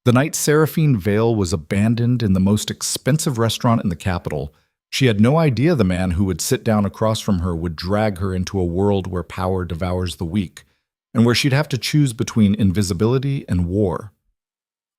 The night Seraphine Vale was abandoned in the most expensive restaurant in the capital, she had no idea the man who would sit down across from her would drag her into a world where power devours the weak, and where she'd have to choose between invisibility and war.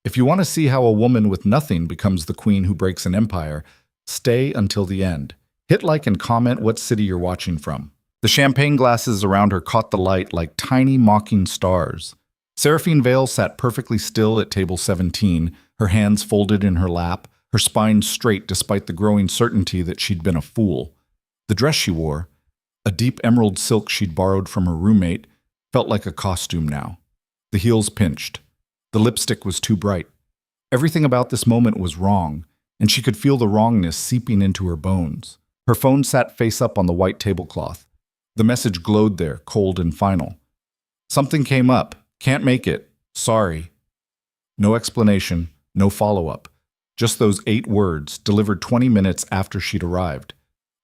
If you want to see how a woman with nothing becomes the queen who breaks an empire, stay until the end. Hit like and comment what city you're watching from. The champagne glasses around her caught the light like tiny mocking stars. Seraphine Vale sat perfectly still at table 17, her hands folded in her lap, her spine straight despite the growing certainty that she'd been a fool. The dress she wore, a deep emerald silk she'd borrowed from her roommate, felt like a costume now. The heels pinched. The lipstick was too bright. Everything about this moment was wrong, and she could feel the wrongness seeping into her bones. Her phone sat face up on the white tablecloth. The message glowed there, cold and final. Something came up. Can't make it. Sorry. No explanation, no follow-up. Just those 8 words, delivered 20 minutes after she'd arrived.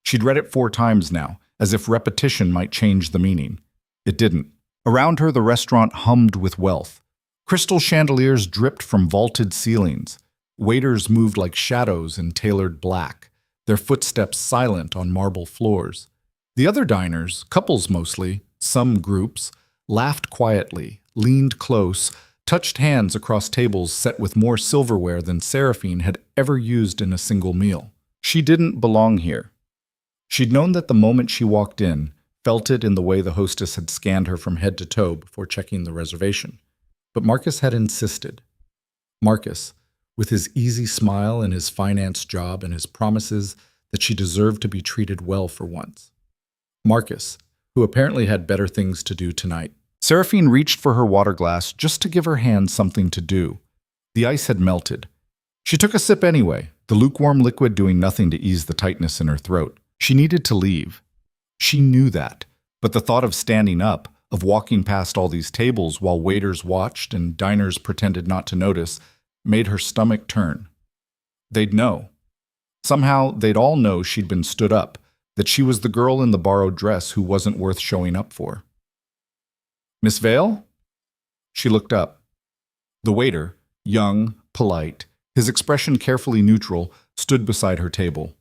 She'd read it 4 times now, as if repetition might change the meaning. It didn't. Around her, the restaurant hummed with wealth. Crystal chandeliers dripped from vaulted ceilings. Waiters moved like shadows in tailored black, their footsteps silent on marble floors. The other diners, couples mostly, some groups, laughed quietly, leaned close, touched hands across tables set with more silverware than Seraphine had ever used in a single meal. She didn't belong here. She'd known that the moment she walked in, felt it in the way the hostess had scanned her from head to toe before checking the reservation. But Marcus had insisted. Marcus, with his easy smile and his finance job and his promises that she deserved to be treated well for once. Marcus, who apparently had better things to do tonight. Seraphine reached for her water glass just to give her hand something to do. The ice had melted. She took a sip anyway, the lukewarm liquid doing nothing to ease the tightness in her throat. She needed to leave. She knew that, but the thought of standing up, of walking past all these tables while waiters watched and diners pretended not to notice, made her stomach turn. They'd know. Somehow, they'd all know she'd been stood up, that she was the girl in the borrowed dress who wasn't worth showing up for. Miss Vale? She looked up. The waiter, young, polite, his expression carefully neutral, stood beside her table.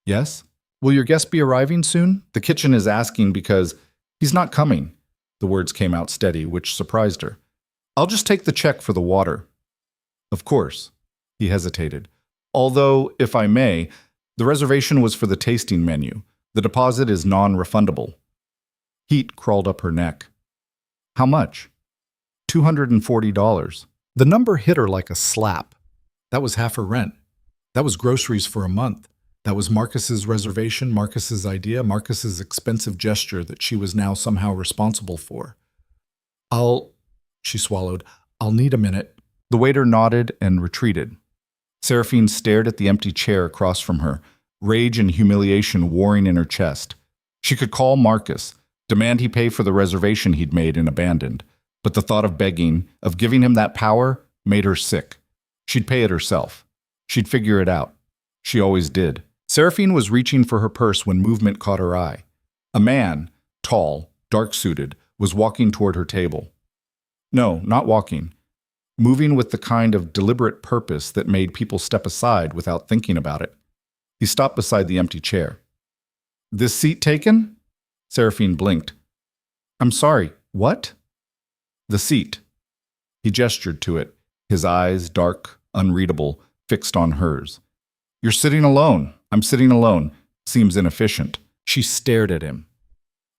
Yes? Will your guest be arriving soon? The kitchen is asking because he's not coming. The words came out steady, which surprised her. I'll just take the check for the water. Of course. He hesitated. Although, if I may, the reservation was for the tasting menu. The deposit is non-refundable. Heat crawled up her neck. How much? $240. The number hit her like a slap. That was half her rent. That was groceries for a month. That was Marcus's reservation, Marcus's idea, Marcus's expensive gesture that she was now somehow responsible for. She swallowed. I'll need a minute. The waiter nodded and retreated. Seraphine stared at the empty chair across from her, rage and humiliation warring in her chest. She could call Marcus, demand he pay for the reservation he'd made and abandoned, but the thought of begging, of giving him that power, made her sick. She'd pay it herself. She'd figure it out. She always did. Seraphine was reaching for her purse when movement caught her eye. A man, tall, dark-suited, was walking toward her table. No, not walking. Moving with the kind of deliberate purpose that made people step aside without thinking about it. He stopped beside the empty chair. This seat taken? Seraphine blinked. I'm sorry, what? The seat. He gestured to it, his eyes, dark, unreadable, fixed on hers. You're sitting alone. I'm sitting alone. Seems inefficient. She stared at him.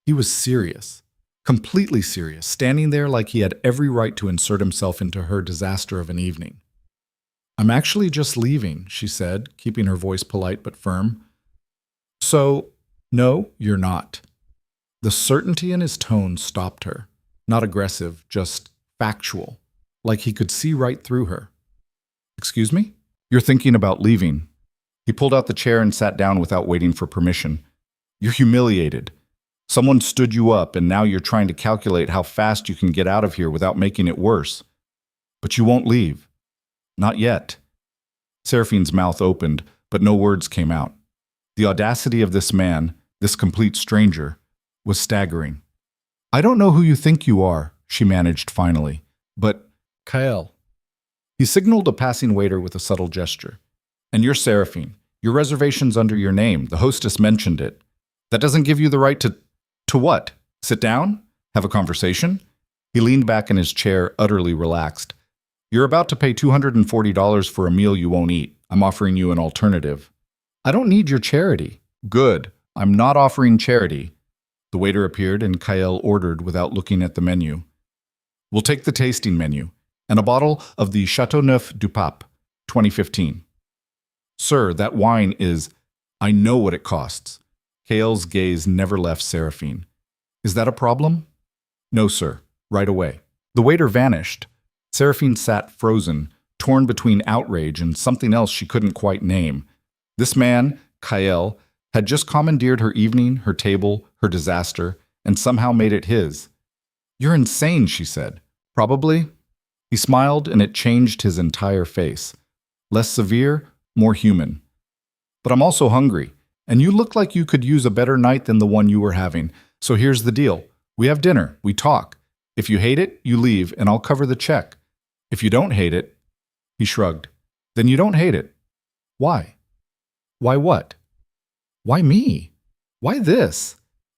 He was serious. Completely serious, standing there like he had every right to insert himself into her disaster of an evening. I'm actually just leaving, she said, keeping her voice polite but firm. So, no, you're not. The certainty in his tone stopped her. Not aggressive, just factual, like he could see right through her. Excuse me? You're thinking about leaving. He pulled out the chair and sat down without waiting for permission. You're humiliated. Someone stood you up, and now you're trying to calculate how fast you can get out of here without making it worse. But you won't leave. Not yet. Seraphine's mouth opened, but no words came out. The audacity of this man, this complete stranger, was staggering. I don't know who you think you are, she managed finally, but Kyle. He signaled a passing waiter with a subtle gesture. And you're Seraphine. Your reservation's under your name. The hostess mentioned it. That doesn't give you the right to... To what? Sit down? Have a conversation? He leaned back in his chair, utterly relaxed. You're about to pay $240 for a meal you won't eat. I'm offering you an alternative. I don't need your charity. Good. I'm not offering charity. The waiter appeared and Kael ordered without looking at the menu. We'll take the tasting menu and a bottle of the Chateauneuf du Pape, 2015. Sir, that wine is... I know what it costs. Kael's gaze never left Seraphine. Is that a problem? No, sir. Right away. The waiter vanished. Seraphine sat frozen, torn between outrage and something else she couldn't quite name. This man, Kael, had just commandeered her evening, her table, her disaster, and somehow made it his. You're insane, she said. Probably. He smiled, and it changed his entire face. Less severe, more human. But I'm also hungry, and you look like you could use a better night than the one you were having. So here's the deal. We have dinner, we talk. If you hate it, you leave, and I'll cover the check. If you don't hate it, he shrugged, then you don't hate it. Why? Why what? Why me? Why this?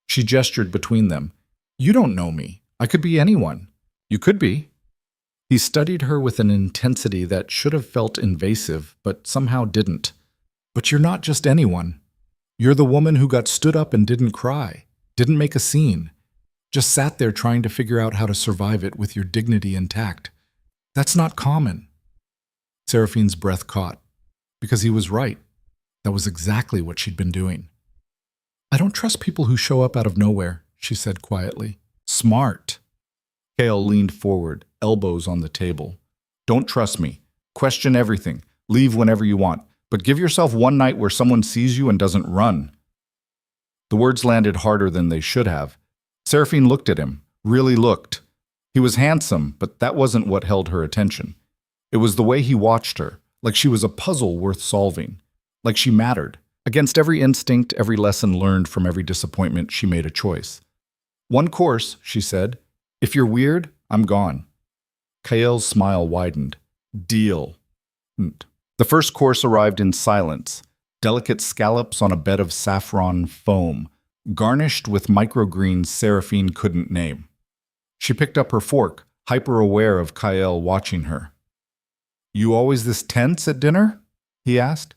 She gestured between them. You don't know me. I could be anyone. You could be. He studied her with an intensity that should have felt invasive, but somehow didn't. But you're not just anyone. You're the woman who got stood up and didn't cry, didn't make a scene, just sat there trying to figure out how to survive it with your dignity intact. That's not common. Seraphine's breath caught, because he was right. That was exactly what she'd been doing. I don't trust people who show up out of nowhere, she said quietly. Smart. Kael leaned forward, elbows on the table. Don't trust me. Question everything. Leave whenever you want. But give yourself one night where someone sees you and doesn't run. The words landed harder than they should have. Seraphine looked at him, really looked. He was handsome, but that wasn't what held her attention. It was the way he watched her, like she was a puzzle worth solving, like she mattered. Against every instinct, every lesson learned from every disappointment, she made a choice. One course, she said. If you're weird, I'm gone. Kael's smile widened. Deal. The first course arrived in silence, delicate scallops on a bed of saffron foam, garnished with microgreens Seraphine couldn't name. She picked up her fork, hyper-aware of Kael watching her. You always this tense at dinner? He asked.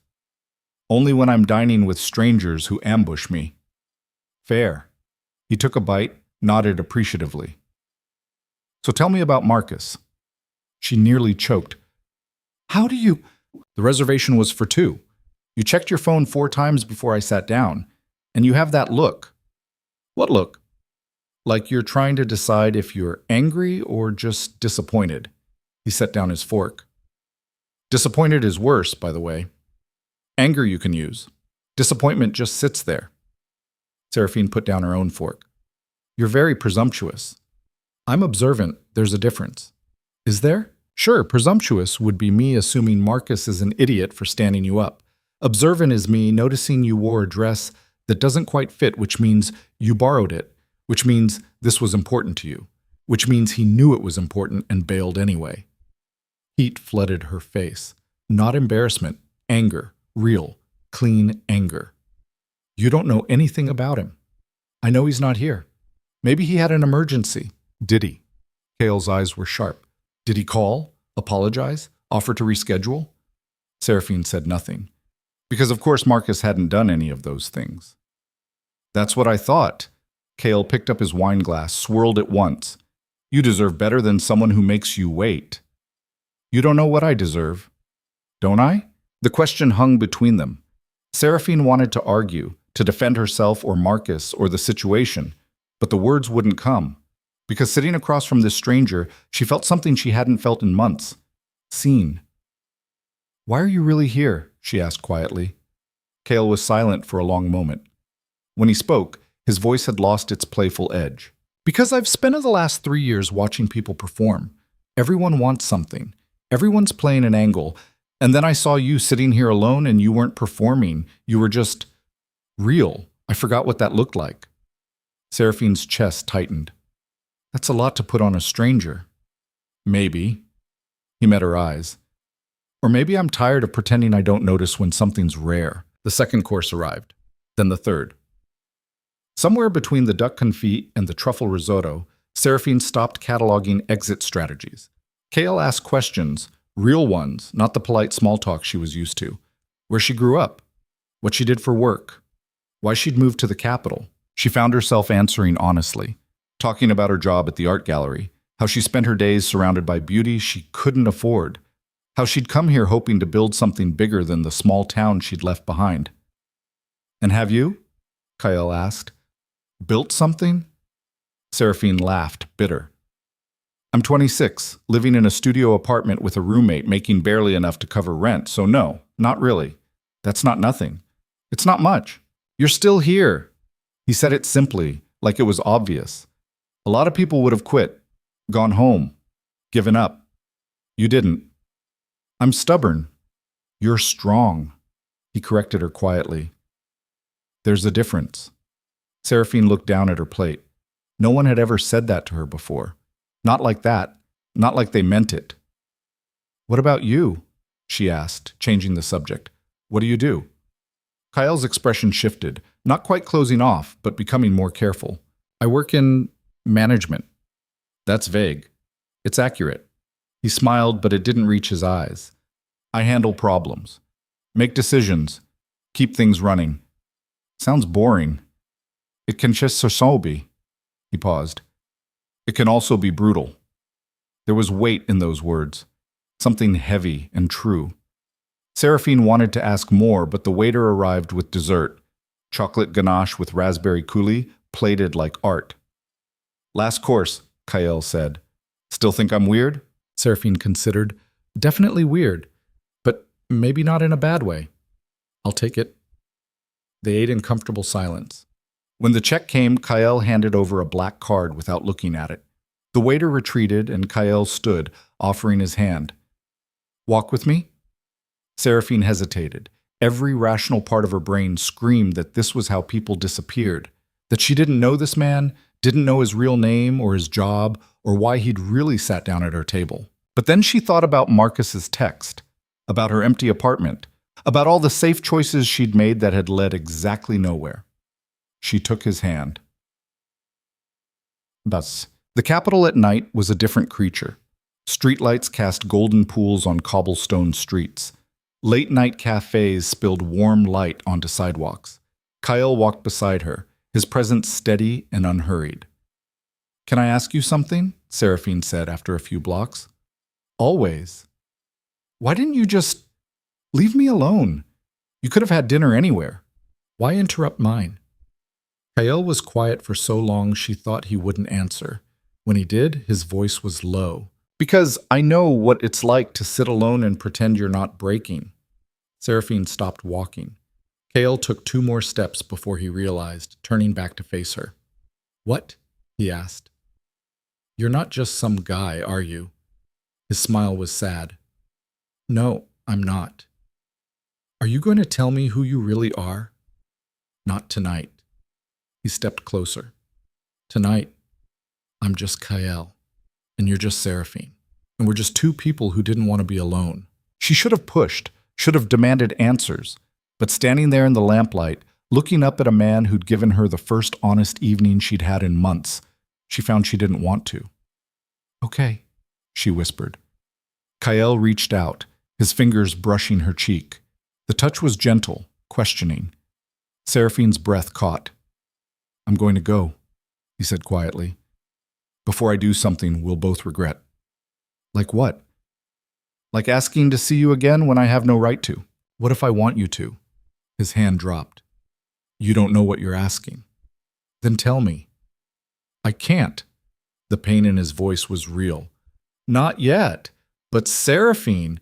Only when I'm dining with strangers who ambush me. Fair. He took a bite, nodded appreciatively. So tell me about Marcus. She nearly choked. How do you... The reservation was for two. You checked your phone 4 times before I sat down, and you have that look. What look? Like you're trying to decide if you're angry or just disappointed. He set down his fork. Disappointed is worse, by the way. Anger you can use. Disappointment just sits there. Seraphine put down her own fork. You're very presumptuous. I'm observant. There's a difference. Is there? Sure, presumptuous would be me assuming Marcus is an idiot for standing you up. Observant is me noticing you wore a dress that doesn't quite fit, which means you borrowed it, which means this was important to you, which means he knew it was important and bailed anyway. Heat flooded her face. Not embarrassment, anger, real, clean anger. You don't know anything about him. I know he's not here. Maybe he had an emergency. Did he? Kael's eyes were sharp. Did he call, apologize, offer to reschedule? Seraphine said nothing, because of course Marcus hadn't done any of those things. That's what I thought. Kael picked up his wine glass, swirled it once. You deserve better than someone who makes you wait. You don't know what I deserve. Don't I? The question hung between them. Seraphine wanted to argue, to defend herself or Marcus or the situation, but the words wouldn't come. Because sitting across from this stranger, she felt something she hadn't felt in months. Seen. Why are you really here? She asked quietly. Kael was silent for a long moment. When he spoke, his voice had lost its playful edge. Because I've spent the last 3 years watching people perform. Everyone wants something. Everyone's playing an angle. And then I saw you sitting here alone and you weren't performing. You were just real. I forgot what that looked like. Seraphine's chest tightened. That's a lot to put on a stranger. Maybe. He met her eyes. Or maybe I'm tired of pretending I don't notice when something's rare. The second course arrived. Then the third. Somewhere between the duck confit and the truffle risotto, Seraphine stopped cataloging exit strategies. Kale asked questions, real ones, not the polite small talk she was used to. Where she grew up, what she did for work, why she'd moved to the capital. She found herself answering honestly, talking about her job at the art gallery, how she spent her days surrounded by beauty she couldn't afford, how she'd come here hoping to build something bigger than the small town she'd left behind. And have you? Kyle asked. Built something? Seraphine laughed, bitter. I'm 26, living in a studio apartment with a roommate making barely enough to cover rent, so no, not really. That's not nothing. It's not much. You're still here. He said it simply, like it was obvious. A lot of people would have quit, gone home, given up. You didn't. I'm stubborn. You're strong. He corrected her quietly. There's a difference. Seraphine looked down at her plate. No one had ever said that to her before. Not like that. Not like they meant it. What about you? She asked, changing the subject. What do you do? Kyle's expression shifted, not quite closing off, but becoming more careful. I work in management. That's vague. It's accurate. He smiled, but it didn't reach his eyes. I handle problems. Make decisions. Keep things running. Sounds boring. It can just so be. He paused. It can also be brutal. There was weight in those words, something heavy and true. Seraphine wanted to ask more, but the waiter arrived with dessert, chocolate ganache with raspberry coulis, plated like art. Last course, Kyle said. Still think I'm weird? Seraphine considered. Definitely weird, but maybe not in a bad way. I'll take it. They ate in comfortable silence. When the check came, Kyle handed over a black card without looking at it. The waiter retreated and Kyle stood, offering his hand. Walk with me? Seraphine hesitated. Every rational part of her brain screamed that this was how people disappeared, that she didn't know this man, didn't know his real name or his job or why he'd really sat down at her table. But then she thought about Marcus's text, about her empty apartment, about all the safe choices she'd made that had led exactly nowhere. She took his hand. Thus, the capital at night was a different creature. Streetlights cast golden pools on cobblestone streets. Late-night cafes spilled warm light onto sidewalks. Kyle walked beside her, his presence steady and unhurried. Can I ask you something? Seraphine said after a few blocks. Always. Why didn't you just leave me alone? You could have had dinner anywhere. Why interrupt mine? Kyle was quiet for so long she thought he wouldn't answer. When he did, his voice was low. Because I know what it's like to sit alone and pretend you're not breaking. Seraphine stopped walking. Kale took 2 more steps before he realized, turning back to face her. What? He asked. You're not just some guy, are you? His smile was sad. No, I'm not. Are you going to tell me who you really are? Not tonight. He stepped closer. Tonight, I'm just Kyle, and you're just Seraphine, and we're just 2 people who didn't want to be alone. She should have pushed, should have demanded answers, but standing there in the lamplight, looking up at a man who'd given her the first honest evening she'd had in months, she found she didn't want to. Okay, she whispered. Kyle reached out, his fingers brushing her cheek. The touch was gentle, questioning. Seraphine's breath caught. I'm going to go, he said quietly. Before I do something we'll both regret. Like what? Like asking to see you again when I have no right to. What if I want you to? His hand dropped. You don't know what you're asking. Then tell me. I can't. The pain in his voice was real. Not yet. But Seraphine.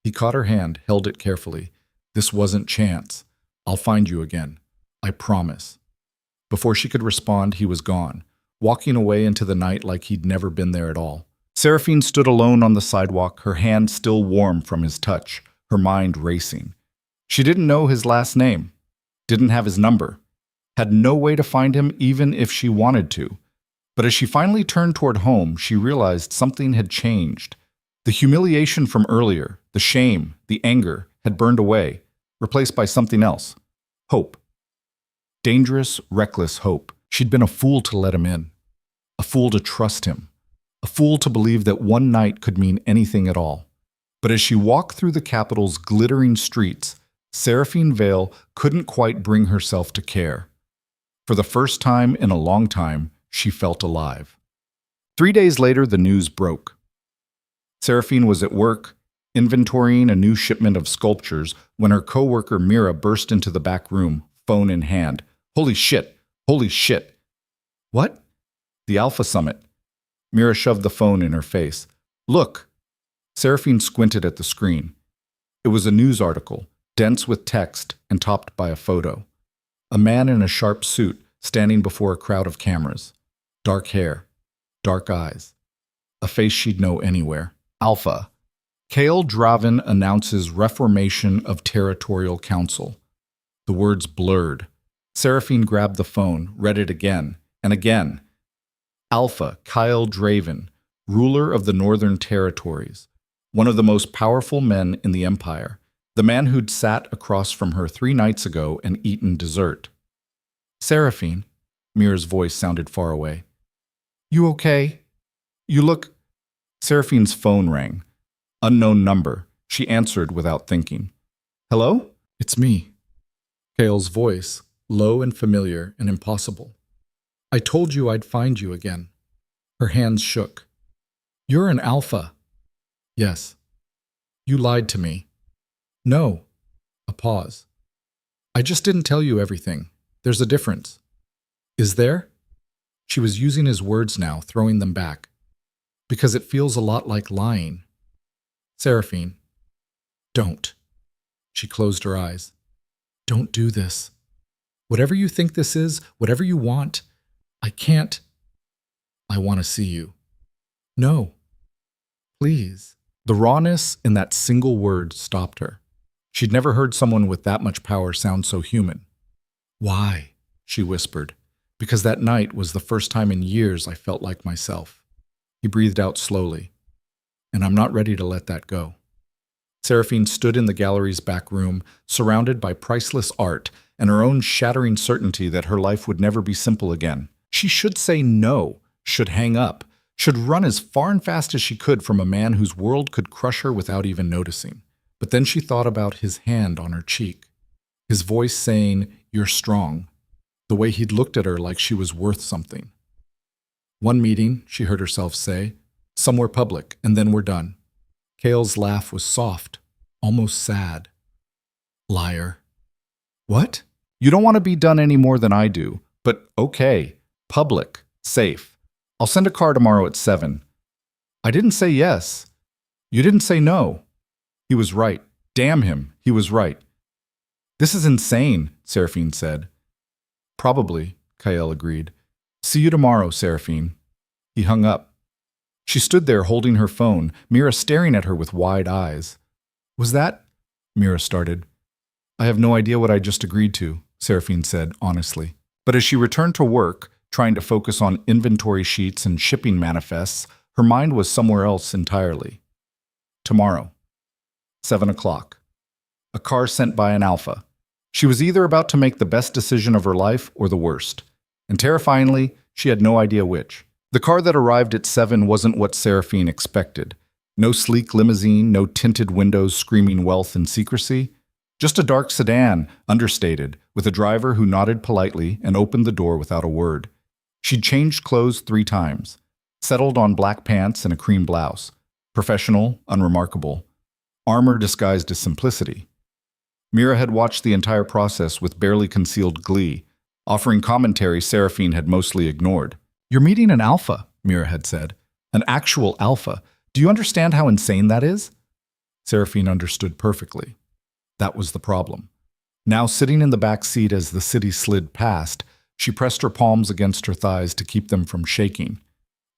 He caught her hand, held it carefully. This wasn't chance. I'll find you again. I promise. Before she could respond, he was gone, walking away into the night like he'd never been there at all. Seraphine stood alone on the sidewalk, her hand still warm from his touch, her mind racing. She didn't know his last name, didn't have his number, had no way to find him even if she wanted to. But as she finally turned toward home, she realized something had changed. The humiliation from earlier, The shame, the anger, had burned away, replaced by something else. Hope. Dangerous, reckless hope. She'd been a fool to let him in. A fool to trust him. A fool to believe that one night could mean anything at all. But as she walked through the capital's glittering streets, Seraphine Vale couldn't quite bring herself to care. For the first time in a long time, she felt alive. 3 days later, the news broke. Seraphine was at work, inventorying a new shipment of sculptures, when her co-worker Mira burst into the back room, phone in hand. Holy shit! Holy shit! What? The Alpha Summit. Mira shoved the phone in her face. Look! Seraphine squinted at the screen. It was a news article, dense with text and topped by a photo. A man in a sharp suit standing before a crowd of cameras. Dark hair, dark eyes. A face she'd know anywhere. Alpha. Kale Draven announces reformation of Territorial Council. The words blurred. Seraphine grabbed the phone, read it again, and again. Alpha Kyle Draven, ruler of the Northern Territories. One of the most powerful men in the Empire. The man who'd sat across from her 3 nights ago and eaten dessert. Seraphine, Mira's voice sounded far away. You okay? You look... Seraphine's phone rang. Unknown number. She answered without thinking. Hello? It's me. Kale's voice, low and familiar and impossible. I told you I'd find you again. Her hands shook. You're an alpha. Yes. You lied to me. No. A pause. I just didn't tell you everything. There's a difference. Is there? She was using his words now, throwing them back. Because it feels a lot like lying. Seraphine. Don't. She closed her eyes. Don't do this. Whatever you think this is, whatever you want, I can't. I want to see you. No. Please. The rawness in that single word stopped her. She'd never heard someone with that much power sound so human. Why? She whispered. Because that night was the first time in years I felt like myself. He breathed out slowly. And I'm not ready to let that go. Seraphine stood in the gallery's back room, surrounded by priceless art and her own shattering certainty that her life would never be simple again. She should say no, should hang up, should run as far and fast as she could from a man whose world could crush her without even noticing. But then she thought about his hand on her cheek, his voice saying, "You're strong," the way he'd looked at her like she was worth something. One meeting, she heard herself say, somewhere public, and then we're done. Kale's laugh was soft, almost sad. Liar. What? You don't want to be done any more than I do, but okay, public, safe. I'll send a car tomorrow at 7. I didn't say yes. You didn't say no. He was right. Damn him, he was right. This is insane, Seraphine said. Probably, Kyle agreed. See you tomorrow, Seraphine. He hung up. She stood there holding her phone, Mira staring at her with wide eyes. Was that? Mira started. I have no idea what I just agreed to, Seraphine said honestly. But as she returned to work, trying to focus on inventory sheets and shipping manifests, her mind was somewhere else entirely. Tomorrow. 7 o'clock. A car sent by an alpha. She was either about to make the best decision of her life or the worst. And terrifyingly, she had no idea which. The car that arrived at 7 wasn't what Seraphine expected. No sleek limousine, no tinted windows screaming wealth and secrecy. Just a dark sedan, understated, with a driver who nodded politely and opened the door without a word. She'd changed clothes 3 times, settled on black pants and a cream blouse. Professional, unremarkable. Armor disguised as simplicity. Mira had watched the entire process with barely concealed glee, offering commentary Seraphine had mostly ignored. You're meeting an alpha, Mira had said. An actual alpha. Do you understand how insane that is? Seraphine understood perfectly. That was the problem. Now sitting in the back seat as the city slid past, she pressed her palms against her thighs to keep them from shaking.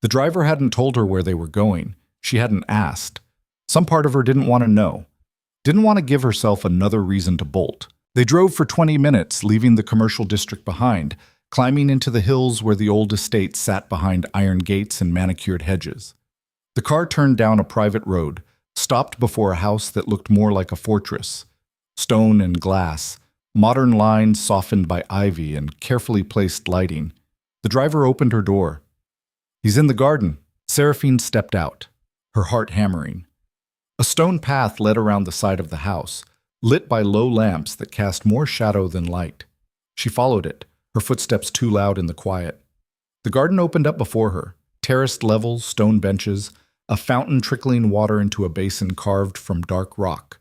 The driver hadn't told her where they were going. She hadn't asked. Some part of her didn't want to know. Didn't want to give herself another reason to bolt. They drove for 20 minutes, leaving the commercial district behind, climbing into the hills where the old estate sat behind iron gates and manicured hedges. The car turned down a private road, stopped before a house that looked more like a fortress. Stone and glass, modern lines softened by ivy and carefully placed lighting. The driver opened her door. "He's in the garden." Seraphine stepped out, her heart hammering. A stone path led around the side of the house, lit by low lamps that cast more shadow than light. She followed it, her footsteps too loud in the quiet. The garden opened up before her, terraced levels, stone benches, a fountain trickling water into a basin carved from dark rock.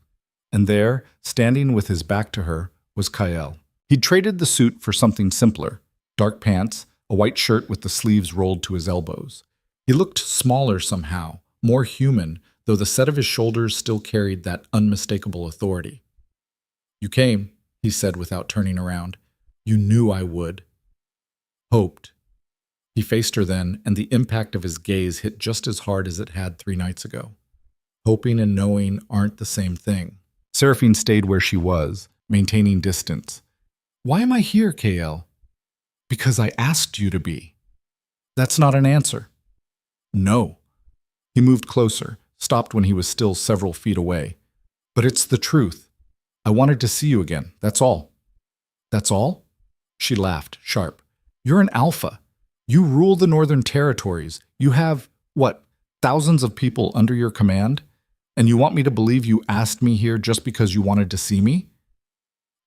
And there, standing with his back to her, was Kael. He'd traded the suit for something simpler: dark pants, a white shirt with the sleeves rolled to his elbows. He looked smaller somehow, more human, though the set of his shoulders still carried that unmistakable authority. "You came," he said without turning around. "You knew I would." "Hoped." He faced her then, and the impact of his gaze hit just as hard as it had 3 nights ago. Hoping and knowing aren't the same thing. Seraphine stayed where she was, maintaining distance. "Why am I here, Kael?" "Because I asked you to be." "That's not an answer." "No." He moved closer, stopped when he was still several feet away. "But it's the truth. I wanted to see you again, that's all." "That's all?" She laughed, sharp. "You're an alpha. You rule the Northern Territories. You have, what, thousands of people under your command? And you want me to believe you asked me here just because you wanted to see me?"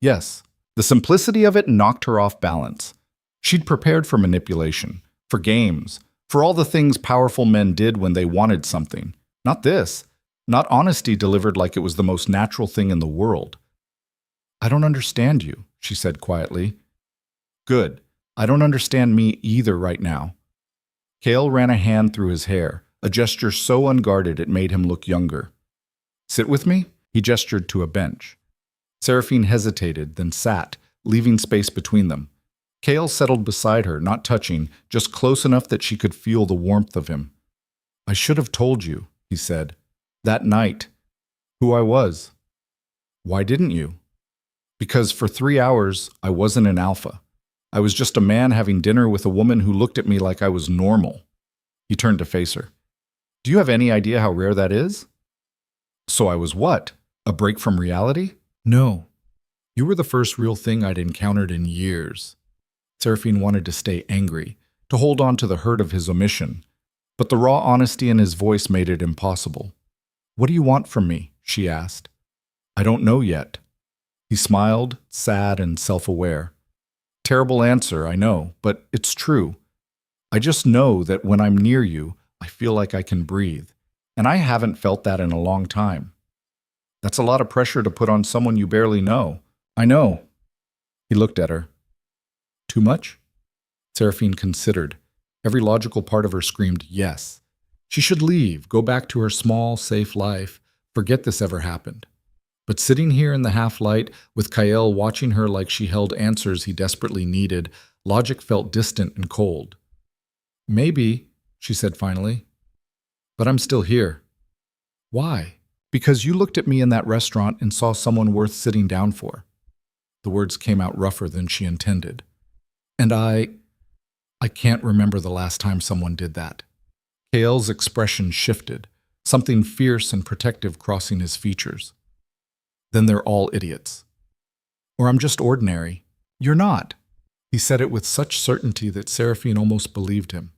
Yes. The simplicity of it knocked her off balance. She'd prepared for manipulation, for games, for all the things powerful men did when they wanted something. Not this. Not honesty delivered like it was the most natural thing in the world. "I don't understand you," she said quietly. "Good. I don't understand me either right now." Kael ran a hand through his hair, a gesture so unguarded it made him look younger. "Sit with me?" He gestured to a bench. Seraphine hesitated, then sat, leaving space between them. Kael settled beside her, not touching, just close enough that she could feel the warmth of him. "I should have told you," he said, "that night, who I was." "Why didn't you?" "Because for 3 hours, I wasn't an alpha. I was just a man having dinner with a woman who looked at me like I was normal." He turned to face her. "Do you have any idea how rare that is?" "So I was what? A break from reality?" "No. You were the first real thing I'd encountered in years." Seraphine wanted to stay angry, to hold on to the hurt of his omission, but the raw honesty in his voice made it impossible. "What do you want from me?" she asked. "I don't know yet." He smiled, sad and self-aware. "Terrible answer, I know, but it's true. I just know that when I'm near you, I feel like I can breathe, and I haven't felt that in a long time." "That's a lot of pressure to put on someone you barely know." "I know." He looked at her. "Too much?" Seraphine considered. Every logical part of her screamed yes. She should leave, go back to her small, safe life, forget this ever happened. But sitting here in the half-light, with Kael watching her like she held answers he desperately needed, logic felt distant and cold. "Maybe," she said finally, "but I'm still here." "Why?" "Because you looked at me in that restaurant and saw someone worth sitting down for." The words came out rougher than she intended. "And I can't remember the last time someone did that." Kael's expression shifted, something fierce and protective crossing his features. "Then they're all idiots. Or I'm just ordinary." "You're not." He said it with such certainty that Seraphine almost believed him.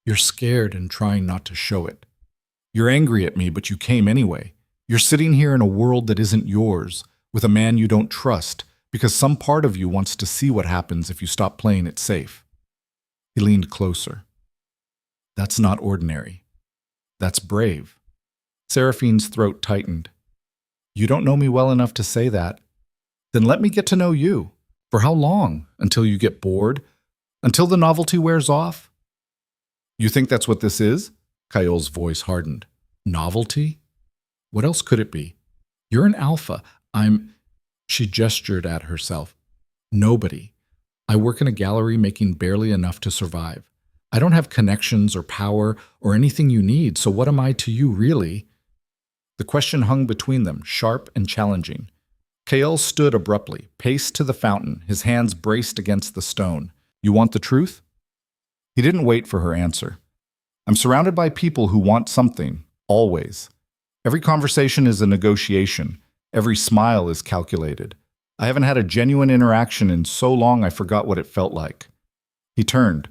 "You're scared and trying not to show it. You're angry at me, but you came anyway. You're sitting here in a world that isn't yours, with a man you don't trust, because some part of you wants to see what happens if you stop playing it safe." He leaned closer. "That's not ordinary. That's brave." Seraphine's throat tightened. "You don't know me well enough to say that. Then let me get to know you. For how long? Until you get bored? Until the novelty wears off?" "You think that's what this is?" Kael's voice hardened. "Novelty? What else could it be? You're an alpha. She gestured at herself. "Nobody. I work in a gallery making barely enough to survive. I don't have connections or power or anything you need, so what am I to you, really?" The question hung between them, sharp and challenging. Kael stood abruptly, paced to the fountain, his hands braced against the stone. "You want the truth?" He didn't wait for her answer. "I'm surrounded by people who want something, always. Every conversation is a negotiation. Every smile is calculated. I haven't had a genuine interaction in so long I forgot what it felt like. He turned,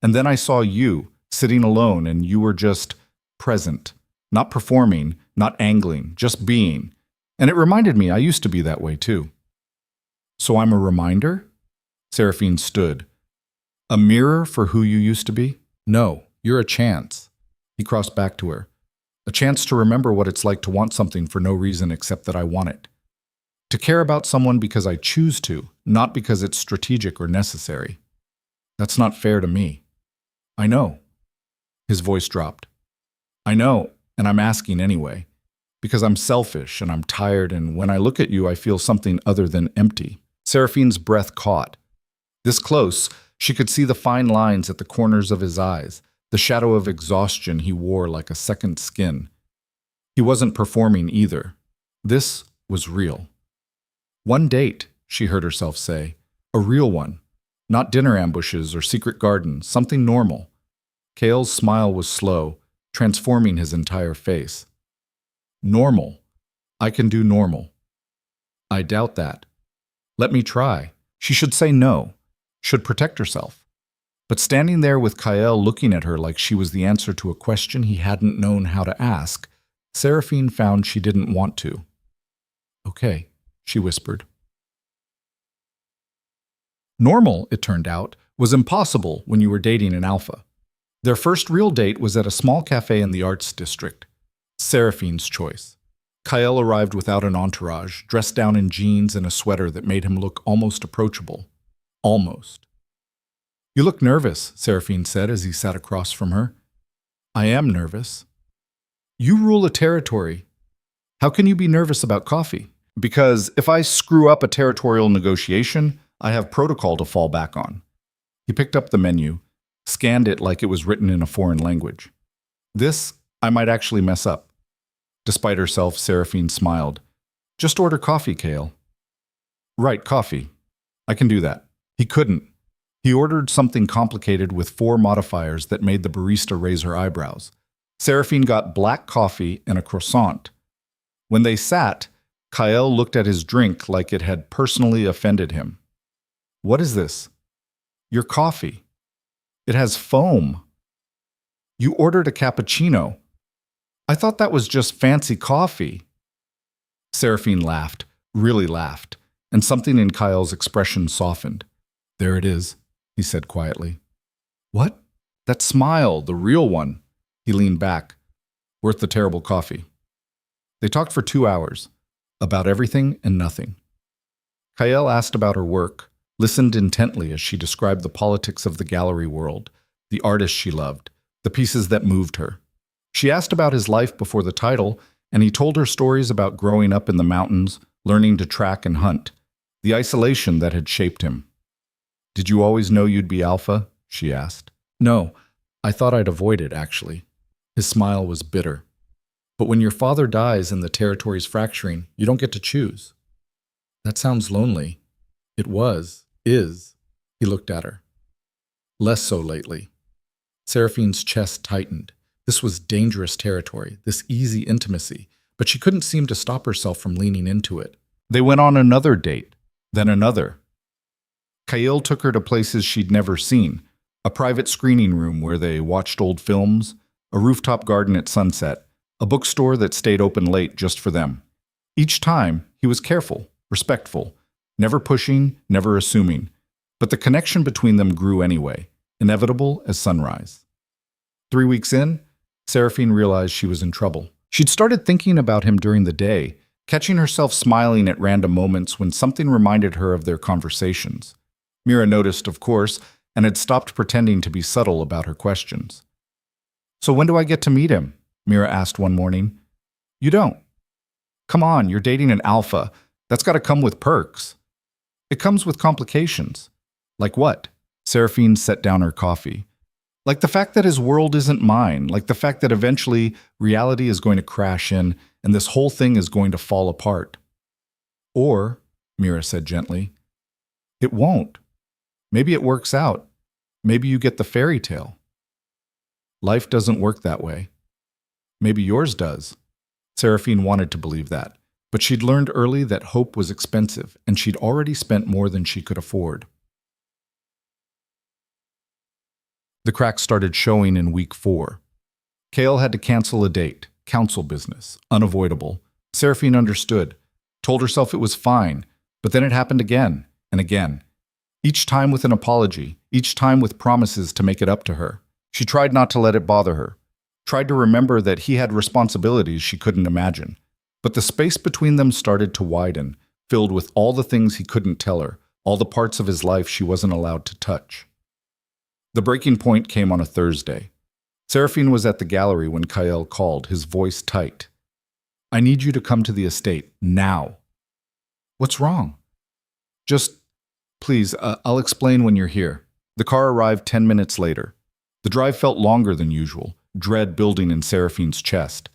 and then I saw you, sitting alone, and you were just present. Not performing, not angling, just being. And it reminded me I used to be that way too. So I'm a reminder? Seraphine stood. A mirror for who you used to be? No, you're a chance. He crossed back to her. A chance to remember what it's like to want something for no reason except that I want it. To care about someone because I choose to, not because it's strategic or necessary. That's not fair to me. I know. His voice dropped. I know, and I'm asking anyway. Because I'm selfish and I'm tired, and when I look at you, I feel something other than empty. Seraphine's breath caught. This close, she could see the fine lines at the corners of his eyes, the shadow of exhaustion he wore like a second skin. He wasn't performing either. This was real. One date, she heard herself say. A real one. Not dinner ambushes or secret gardens, something normal. Cale's smile was slow, transforming his entire face. Normal. I can do normal. I doubt that. Let me try. She should say no, should protect herself. But standing there with Kael looking at her like she was the answer to a question he hadn't known how to ask, Seraphine found she didn't want to. Okay, she whispered. Normal, it turned out, was impossible when you were dating an alpha. Their first real date was at a small cafe in the arts district. Seraphine's choice. Kael arrived without an entourage, dressed down in jeans and a sweater that made him look almost approachable. Almost. You look nervous, Seraphine said as he sat across from her. I am nervous. You rule a territory. How can you be nervous about coffee? Because if I screw up a territorial negotiation, I have protocol to fall back on. He picked up the menu, scanned it like it was written in a foreign language. This, I might actually mess up. Despite herself, Seraphine smiled. Just order coffee, Kael. Right, coffee. I can do that. He couldn't. He ordered something complicated with 4 modifiers that made the barista raise her eyebrows. Seraphine got black coffee and a croissant. When they sat, Kael looked at his drink like it had personally offended him. What is this? Your coffee. It has foam. You ordered a cappuccino. I thought that was just fancy coffee. Seraphine laughed, really laughed, and something in Kael's expression softened. There it is, he said quietly. What? That smile, the real one. He leaned back. Worth the terrible coffee. They talked for 2 hours, about everything and nothing. Kael asked about her work, listened intently as she described the politics of the gallery world, the artists she loved, the pieces that moved her. She asked about his life before the title, and he told her stories about growing up in the mountains, learning to track and hunt, the isolation that had shaped him. Did you always know you'd be alpha? She asked. No, I thought I'd avoid it, actually. His smile was bitter. But when your father dies and the territory's fracturing, you don't get to choose. That sounds lonely. It is. He looked at her. Less so lately. Seraphine's chest tightened. This was dangerous territory, this easy intimacy, but she couldn't seem to stop herself from leaning into it. They went on another date, then another. Kael took her to places she'd never seen, a private screening room where they watched old films, a rooftop garden at sunset, a bookstore that stayed open late just for them. Each time, he was careful, respectful, never pushing, never assuming, but the connection between them grew anyway, inevitable as sunrise. 3 weeks in, Seraphine realized she was in trouble. She'd started thinking about him during the day, catching herself smiling at random moments when something reminded her of their conversations. Mira noticed, of course, and had stopped pretending to be subtle about her questions. So when do I get to meet him? Mira asked one morning. You don't. Come on, you're dating an alpha. That's got to come with perks. It comes with complications. Like what? Seraphine set down her coffee. Like the fact that his world isn't mine, like the fact that eventually reality is going to crash in and this whole thing is going to fall apart. Or, Mira said gently, it won't. Maybe it works out. Maybe you get the fairy tale. Life doesn't work that way. Maybe yours does. Seraphine wanted to believe that, but she'd learned early that hope was expensive, and she'd already spent more than she could afford. The cracks started showing in week 4. Kale had to cancel a date, council business, unavoidable. Seraphine understood, told herself it was fine, but then it happened again and again. Each time with an apology, each time with promises to make it up to her. She tried not to let it bother her, tried to remember that he had responsibilities she couldn't imagine. But the space between them started to widen, filled with all the things he couldn't tell her, all the parts of his life she wasn't allowed to touch. The breaking point came on a Thursday. Seraphine was at the gallery when Kyle called, his voice tight. "I need you to come to the estate, now." "What's wrong?" "Just, please, I'll explain when you're here." The car arrived 10 minutes later. The drive felt longer than usual, dread building in Seraphine's chest.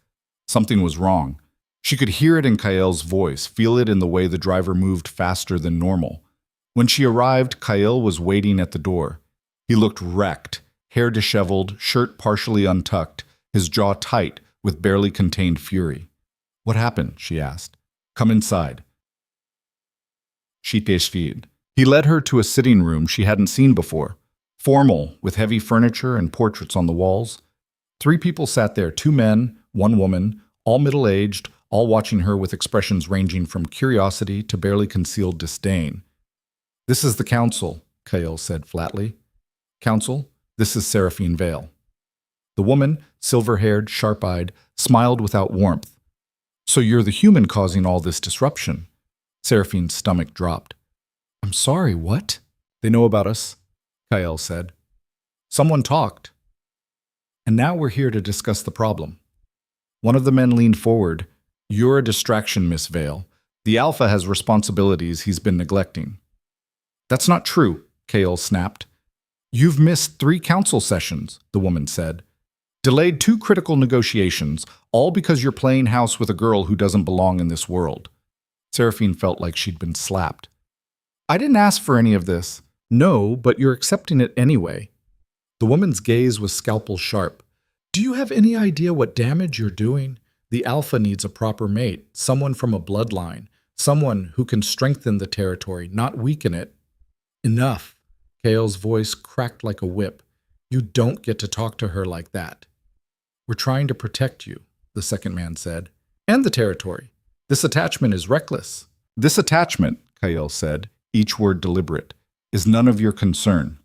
Something was wrong. She could hear it in Kyle's voice, feel it in the way the driver moved faster than normal. When she arrived, Kyle was waiting at the door. He looked wrecked, hair disheveled, shirt partially untucked, his jaw tight with barely contained fury. "What happened?" she asked. "Come inside." She teshvid. He led her to a sitting room she hadn't seen before, formal, with heavy furniture and portraits on the walls. 3 people sat there, 2 men, 1 woman, all middle-aged, all watching her with expressions ranging from curiosity to barely concealed disdain. "This is the council," Kyle said flatly. "Council, this is Seraphine Vale." The woman, silver-haired, sharp-eyed, smiled without warmth. "So you're the human causing all this disruption?" Seraphine's stomach dropped. "I'm sorry, what?" "They know about us," Kyle said. "Someone talked. And now we're here to discuss the problem." One of the men leaned forward. "You're a distraction, Miss Vale. The Alpha has responsibilities he's been neglecting." "That's not true," Kale snapped. "You've missed 3 council sessions," the woman said. "Delayed 2 critical negotiations, all because you're playing house with a girl who doesn't belong in this world." Seraphine felt like she'd been slapped. "I didn't ask for any of this." "No, but you're accepting it anyway." The woman's gaze was scalpel sharp. "Do you have any idea what damage you're doing? The Alpha needs a proper mate, someone from a bloodline, someone who can strengthen the territory, not weaken it." "Enough." Kale's voice cracked like a whip. "You don't get to talk to her like that." "We're trying to protect you," the second man said. "And the territory. This attachment is reckless." "This attachment," Kyle said, each word deliberate, "is none of your concern.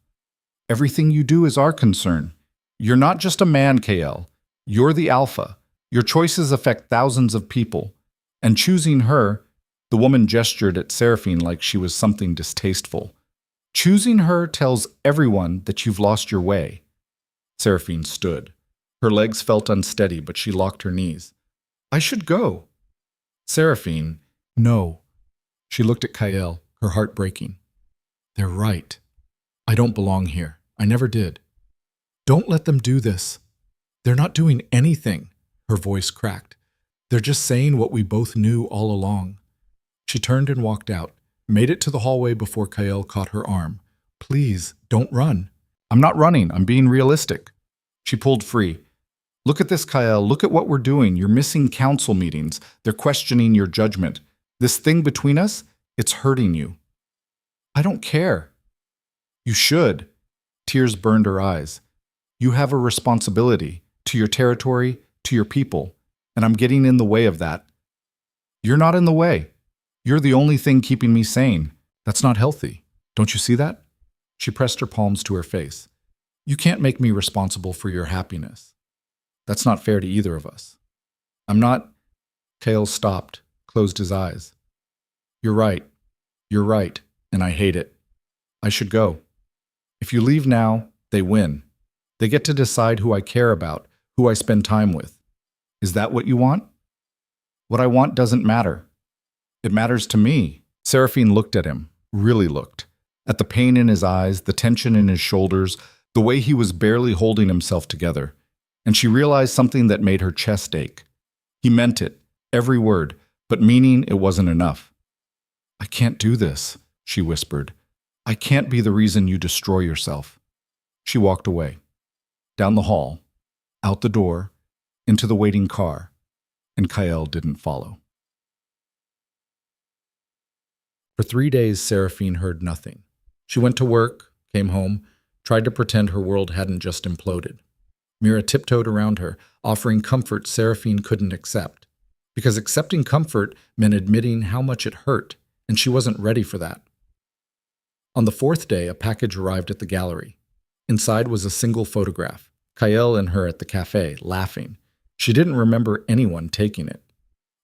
Everything you do is our concern. You're not just a man, KL. You're the Alpha. Your choices affect thousands of people. And choosing her," the woman gestured at Seraphine like she was something distasteful. "Choosing her tells everyone that you've lost your way." Seraphine stood. Her legs felt unsteady, but she locked her knees. "I should go." "Seraphine, no." She looked at Kyle, her heart breaking. "They're right. I don't belong here. I never did. Don't let them do this. They're not doing anything." Her voice cracked. "They're just saying what we both knew all along." She turned and walked out, made it to the hallway before Kyle caught her arm. "Please, don't run." "I'm not running. I'm being realistic." She pulled free. "Look at this, Kyle. Look at what we're doing. You're missing council meetings. They're questioning your judgment. This thing between us, it's hurting you." "I don't care." "You should." Tears burned her eyes. "You have a responsibility to your territory, to your people, and I'm getting in the way of that." "You're not in the way. You're the only thing keeping me sane. That's not healthy. Don't you see that?" She pressed her palms to her face. "You can't make me responsible for your happiness. That's not fair to either of us." "I'm not—" Kale stopped, closed his eyes. "You're right. You're right, and I hate it. I should go. If you leave now, they win. They get to decide who I care about, who I spend time with. Is that what you want?" "What I want doesn't matter. It matters to me." Seraphine looked at him, really looked, at the pain in his eyes, the tension in his shoulders, the way he was barely holding himself together. And she realized something that made her chest ache. He meant it, every word, but meaning it wasn't enough. "I can't do this," she whispered. "I can't be the reason you destroy yourself." She walked away. Down the hall, out the door, into the waiting car. and Kael didn't follow. For 3 days, Seraphine heard nothing. She went to work, came home, tried to pretend her world hadn't just imploded. Mira tiptoed around her, offering comfort Seraphine couldn't accept, because accepting comfort meant admitting how much it hurt, and she wasn't ready for that. On the 4th day, a package arrived at the gallery. Inside was a single photograph, Kael and her at the cafe, laughing. She didn't remember anyone taking it.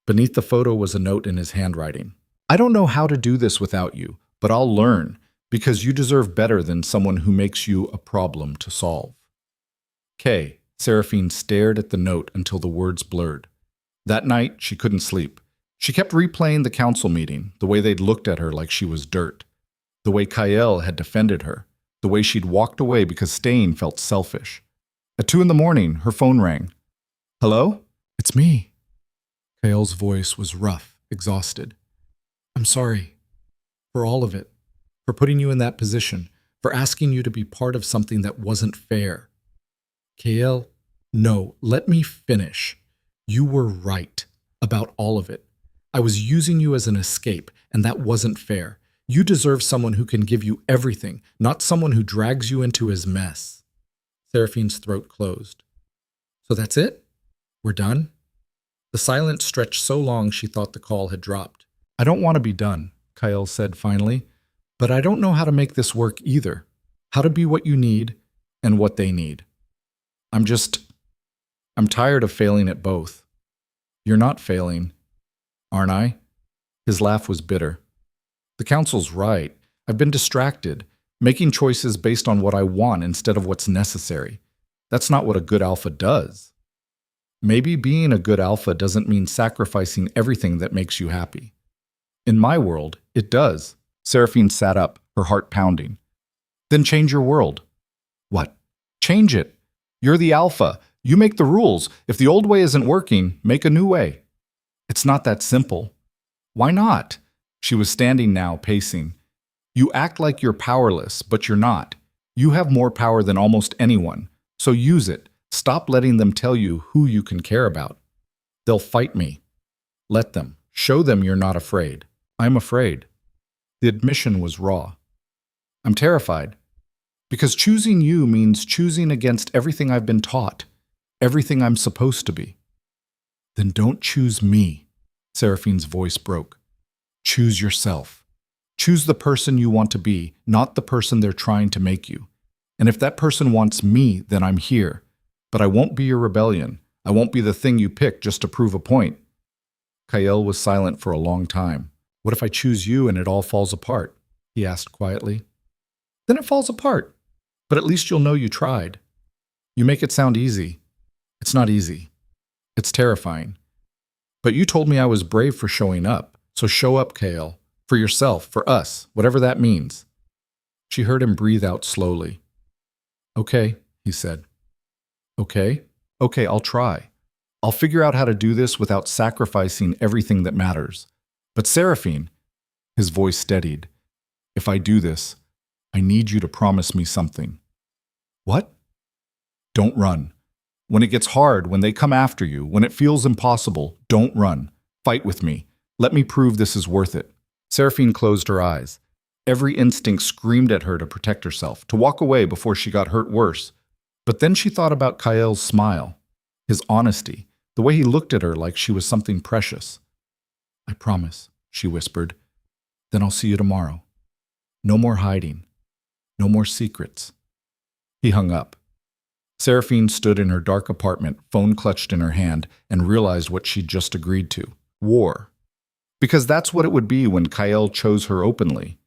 Beneath the photo was a note in his handwriting. "I don't know how to do this without you, but I'll learn, because you deserve better than someone who makes you a problem to solve." Seraphine stared at the note until the words blurred. That night, she couldn't sleep. She kept replaying the council meeting, the way they'd looked at her like she was dirt, the way Kael had defended her, the way she'd walked away because staying felt selfish. At 2 a.m, her phone rang. "Hello? It's me." Kael's voice was rough, exhausted. "I'm sorry. For all of it. For putting you in that position. For asking you to be part of something that wasn't fair." "Kael, no, let me finish. You were right about all of it. I was using you as an escape, and that wasn't fair. You deserve someone who can give you everything, not someone who drags you into his mess." Seraphine's throat closed. "So that's it? We're done?" The silence stretched so long she thought the call had dropped. "I don't want to be done," Kael said finally, "but I don't know how to make this work either. How to be what you need and what they need. I'm tired of failing at both." "You're not failing, aren't I?" His laugh was bitter. "The council's right. I've been distracted, making choices based on what I want instead of what's necessary. That's not what a good alpha does. Maybe being a good alpha doesn't mean sacrificing everything that makes you happy. In my world, it does." Seraphine sat up, her heart pounding. "Then change your world." "What?" "Change it. You're the alpha. You make the rules. If the old way isn't working, make a new way." "It's not that simple." "Why not?" She was standing now, pacing. "You act like you're powerless, but you're not. You have more power than almost anyone. So use it. Stop letting them tell you who you can care about. They'll fight me. Let them. Show them you're not afraid." "I'm afraid." The admission was raw. "I'm terrified. Because choosing you means choosing against everything I've been taught, everything I'm supposed to be." "Then don't choose me." Seraphine's voice broke. "Choose yourself. Choose the person you want to be, not the person they're trying to make you. And if that person wants me, then I'm here. But I won't be your rebellion. I won't be the thing you pick just to prove a point." Kael was silent for a long time. "What if I choose you and it all falls apart?" he asked quietly. "Then it falls apart. But at least you'll know you tried. You make it sound easy. It's not easy. It's terrifying. But you told me I was brave for showing up. So show up, Kael. For yourself, for us, whatever that means." She heard him breathe out slowly. "Okay," he said. "Okay? Okay, I'll try. I'll figure out how to do this without sacrificing everything that matters. But Seraphine," his voice steadied, "if I do this, I need you to promise me something." "What?" "Don't run. When it gets hard, when they come after you, when it feels impossible, don't run. Fight with me. Let me prove this is worth it." Seraphine closed her eyes. Every instinct screamed at her to protect herself, to walk away before she got hurt worse. But then she thought about Kael's smile, his honesty, the way he looked at her like she was something precious. "I promise," she whispered. "Then I'll see you tomorrow. No more hiding. No more secrets." He hung up. Seraphine stood in her dark apartment, phone clutched in her hand, and realized what she'd just agreed to. War. Because that's what it would be when Kael chose her openly.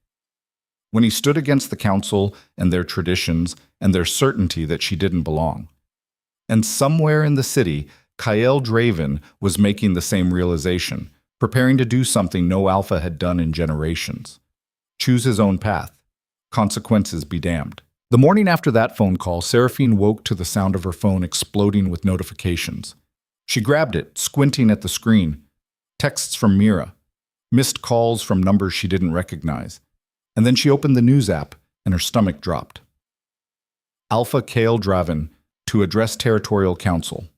When he stood against the council and their traditions and their certainty that she didn't belong. And somewhere in the city, Kael Draven was making the same realization, preparing to do something no alpha had done in generations. Choose his own path. Consequences be damned. The morning after that phone call, Seraphine woke to the sound of her phone exploding with notifications. She grabbed it, squinting at the screen. Texts from Mira. Missed calls from numbers she didn't recognize. And then she opened the news app, and her stomach dropped. Alpha Kael Draven to address Territorial Council.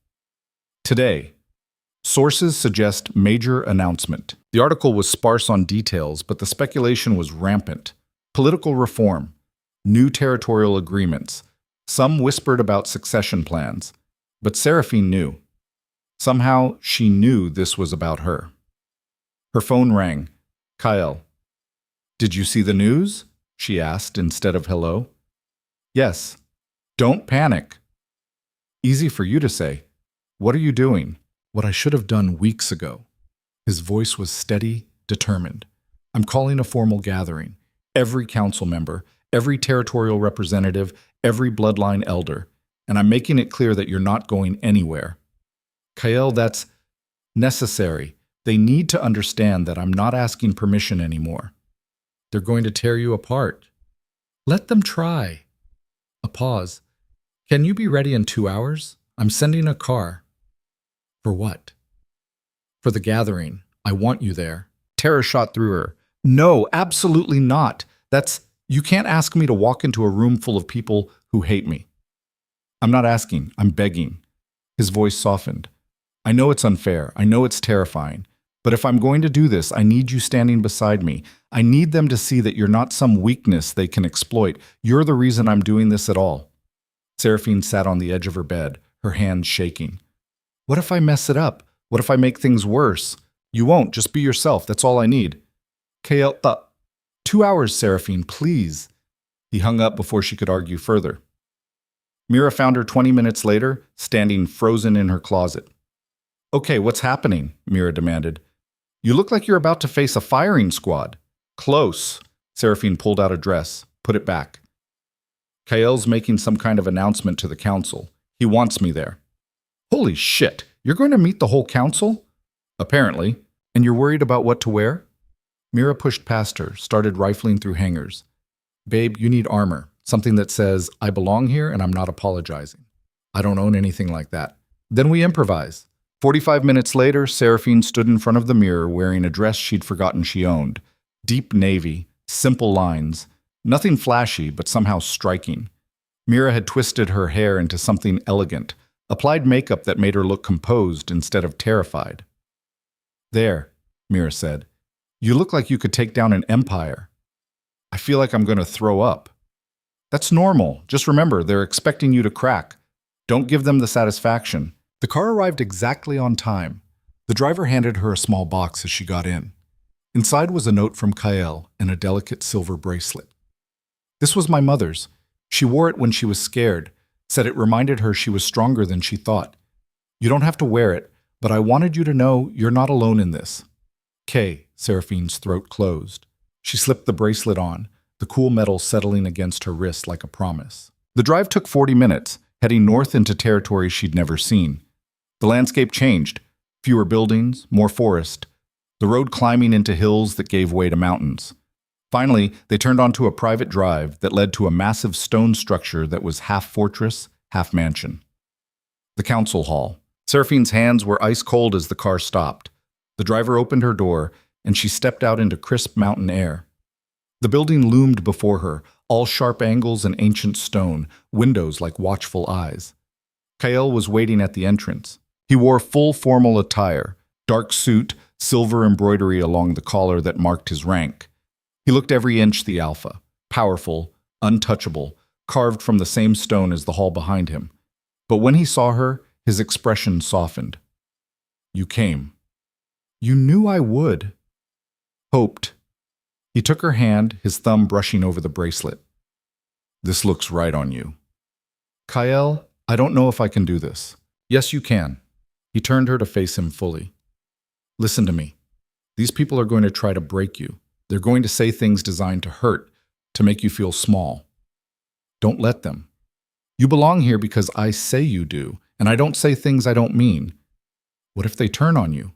Today, Sources suggest major announcement. The article was sparse on details, but the speculation was rampant. Political reform, new territorial agreements. Some whispered about succession plans. But Seraphine knew. Somehow, she knew this was about her. Her phone rang. Kyle. "Did you see the news?" she asked instead of hello. "Yes." "Don't panic." "Easy for you to say. What are you doing?" "What I should have done weeks ago." His voice was steady, determined. "I'm calling a formal gathering. Every council member, every territorial representative, every bloodline elder. And I'm making it clear that you're not going anywhere." "Kyle, that's necessary. They need to understand that I'm not asking permission anymore. They're going to tear you apart." "Let them try." A pause. "Can you be ready in 2 hours? I'm sending a car." "For what?" "For the gathering. I want you there." Terror shot through her. "No, absolutely not. You can't ask me to walk into a room full of people who hate me." "I'm not asking. I'm begging." His voice softened. "I know it's unfair. I know it's terrifying. But if I'm going to do this, I need you standing beside me. I need them to see that you're not some weakness they can exploit. You're the reason I'm doing this at all." Seraphine sat on the edge of her bed, her hands shaking. "What if I mess it up? What if I make things worse?" "You won't. Just be yourself. That's all I need." "Kyle, 2 hours, Seraphine, please." He hung up before she could argue further. Mira found her 20 minutes later, standing frozen in her closet. "Okay, what's happening?" Mira demanded. "You look like you're about to face a firing squad." "Close." Seraphine pulled out a dress, put it back. "Kyle's making some kind of announcement to the council. He wants me there." "Holy shit, you're going to meet the whole council?" "Apparently. And you're worried about what to wear?" Mira pushed past her, started rifling through hangers. "Babe, you need armor. Something that says, 'I belong here and I'm not apologizing.'" "I don't own anything like that." "Then we improvise." 45 minutes later, Seraphine stood in front of the mirror wearing a dress she'd forgotten she owned. Deep navy, simple lines, nothing flashy but somehow striking. Mira had twisted her hair into something elegant, applied makeup that made her look composed instead of terrified. "There," Mira said. "You look like you could take down an empire." "I feel like I'm going to throw up." "That's normal. Just remember, they're expecting you to crack. Don't give them the satisfaction." The car arrived exactly on time. The driver handed her a small box as she got in. Inside was a note from Kyle and a delicate silver bracelet. "This was my mother's. She wore it when she was scared, said it reminded her she was stronger than she thought. You don't have to wear it, but I wanted you to know you're not alone in this." "Kay," Seraphine's throat closed. She slipped the bracelet on, the cool metal settling against her wrist like a promise. The drive took 40 minutes, heading north into territory she'd never seen. The landscape changed. Fewer buildings, more forest. The road climbing into hills that gave way to mountains. Finally, they turned onto a private drive that led to a massive stone structure that was half fortress, half mansion. The council hall. Seraphine's hands were ice cold as the car stopped. The driver opened her door, and she stepped out into crisp mountain air. The building loomed before her, all sharp angles and ancient stone, windows like watchful eyes. Kyle was waiting at the entrance. He wore full formal attire, dark suit, silver embroidery along the collar that marked his rank. He looked every inch the alpha, powerful, untouchable, carved from the same stone as the hall behind him. But when he saw her, his expression softened. "You came." "You knew I would." "Hoped." He took her hand, his thumb brushing over the bracelet. "This looks right on you." "Kyle, I don't know if I can do this." "Yes, you can." He turned her to face him fully. "Listen to me. These people are going to try to break you. They're going to say things designed to hurt, to make you feel small. Don't let them. You belong here because I say you do, and I don't say things I don't mean. What if they turn on you?"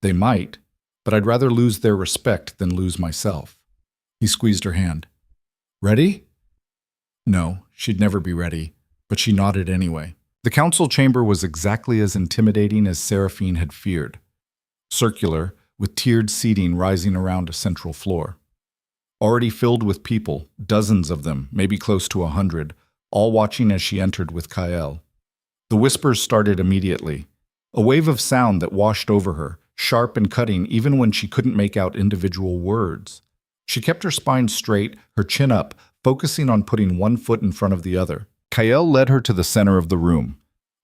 "They might, but I'd rather lose their respect than lose myself." He squeezed her hand. "Ready?" No, she'd never be ready, but she nodded anyway. The council chamber was exactly as intimidating as Seraphine had feared. Circular, with tiered seating rising around a central floor. Already filled with people, dozens of them, maybe close to 100, all watching as she entered with Kyle. The whispers started immediately. A wave of sound that washed over her, sharp and cutting even when she couldn't make out individual words. She kept her spine straight, her chin up, focusing on putting one foot in front of the other. Kael led her to the center of the room.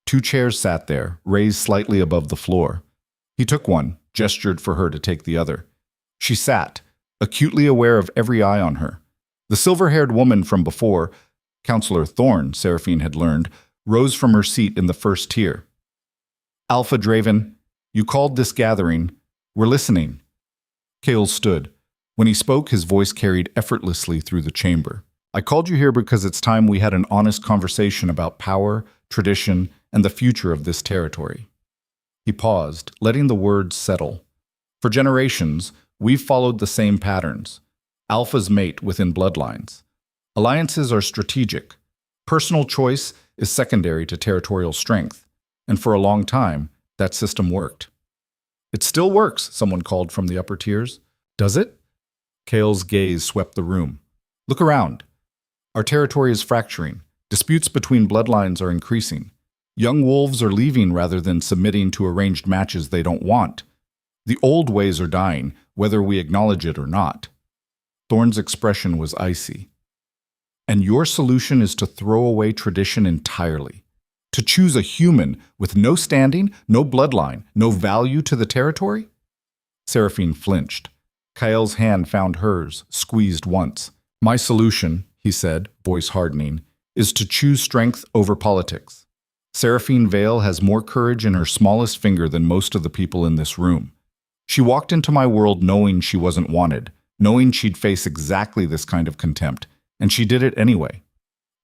2 chairs sat there, raised slightly above the floor. He took one, gestured for her to take the other. She sat, acutely aware of every eye on her. The silver-haired woman from before, Counselor Thorne, Seraphine had learned, rose from her seat in the first tier. Alpha Draven, you called this gathering. We're listening. Kael stood. When he spoke, his voice carried effortlessly through the chamber. I called you here because it's time we had an honest conversation about power, tradition, and the future of this territory. He paused, letting the words settle. For generations, we've followed the same patterns. Alphas mate within bloodlines. Alliances are strategic. Personal choice is secondary to territorial strength. And for a long time, that system worked. It still works, someone called from the upper tiers. Does it? Kael's gaze swept the room. Look around. Our territory is fracturing. Disputes between bloodlines are increasing. Young wolves are leaving rather than submitting to arranged matches they don't want. The old ways are dying, whether we acknowledge it or not. Thorne's expression was icy. And your solution is to throw away tradition entirely. To choose a human with no standing, no bloodline, no value to the territory? Seraphine flinched. Kael's hand found hers, squeezed once. My solution, he said, voice hardening, is to choose strength over politics. Seraphine Vale has more courage in her smallest finger than most of the people in this room. She walked into my world knowing she wasn't wanted, knowing she'd face exactly this kind of contempt, and she did it anyway.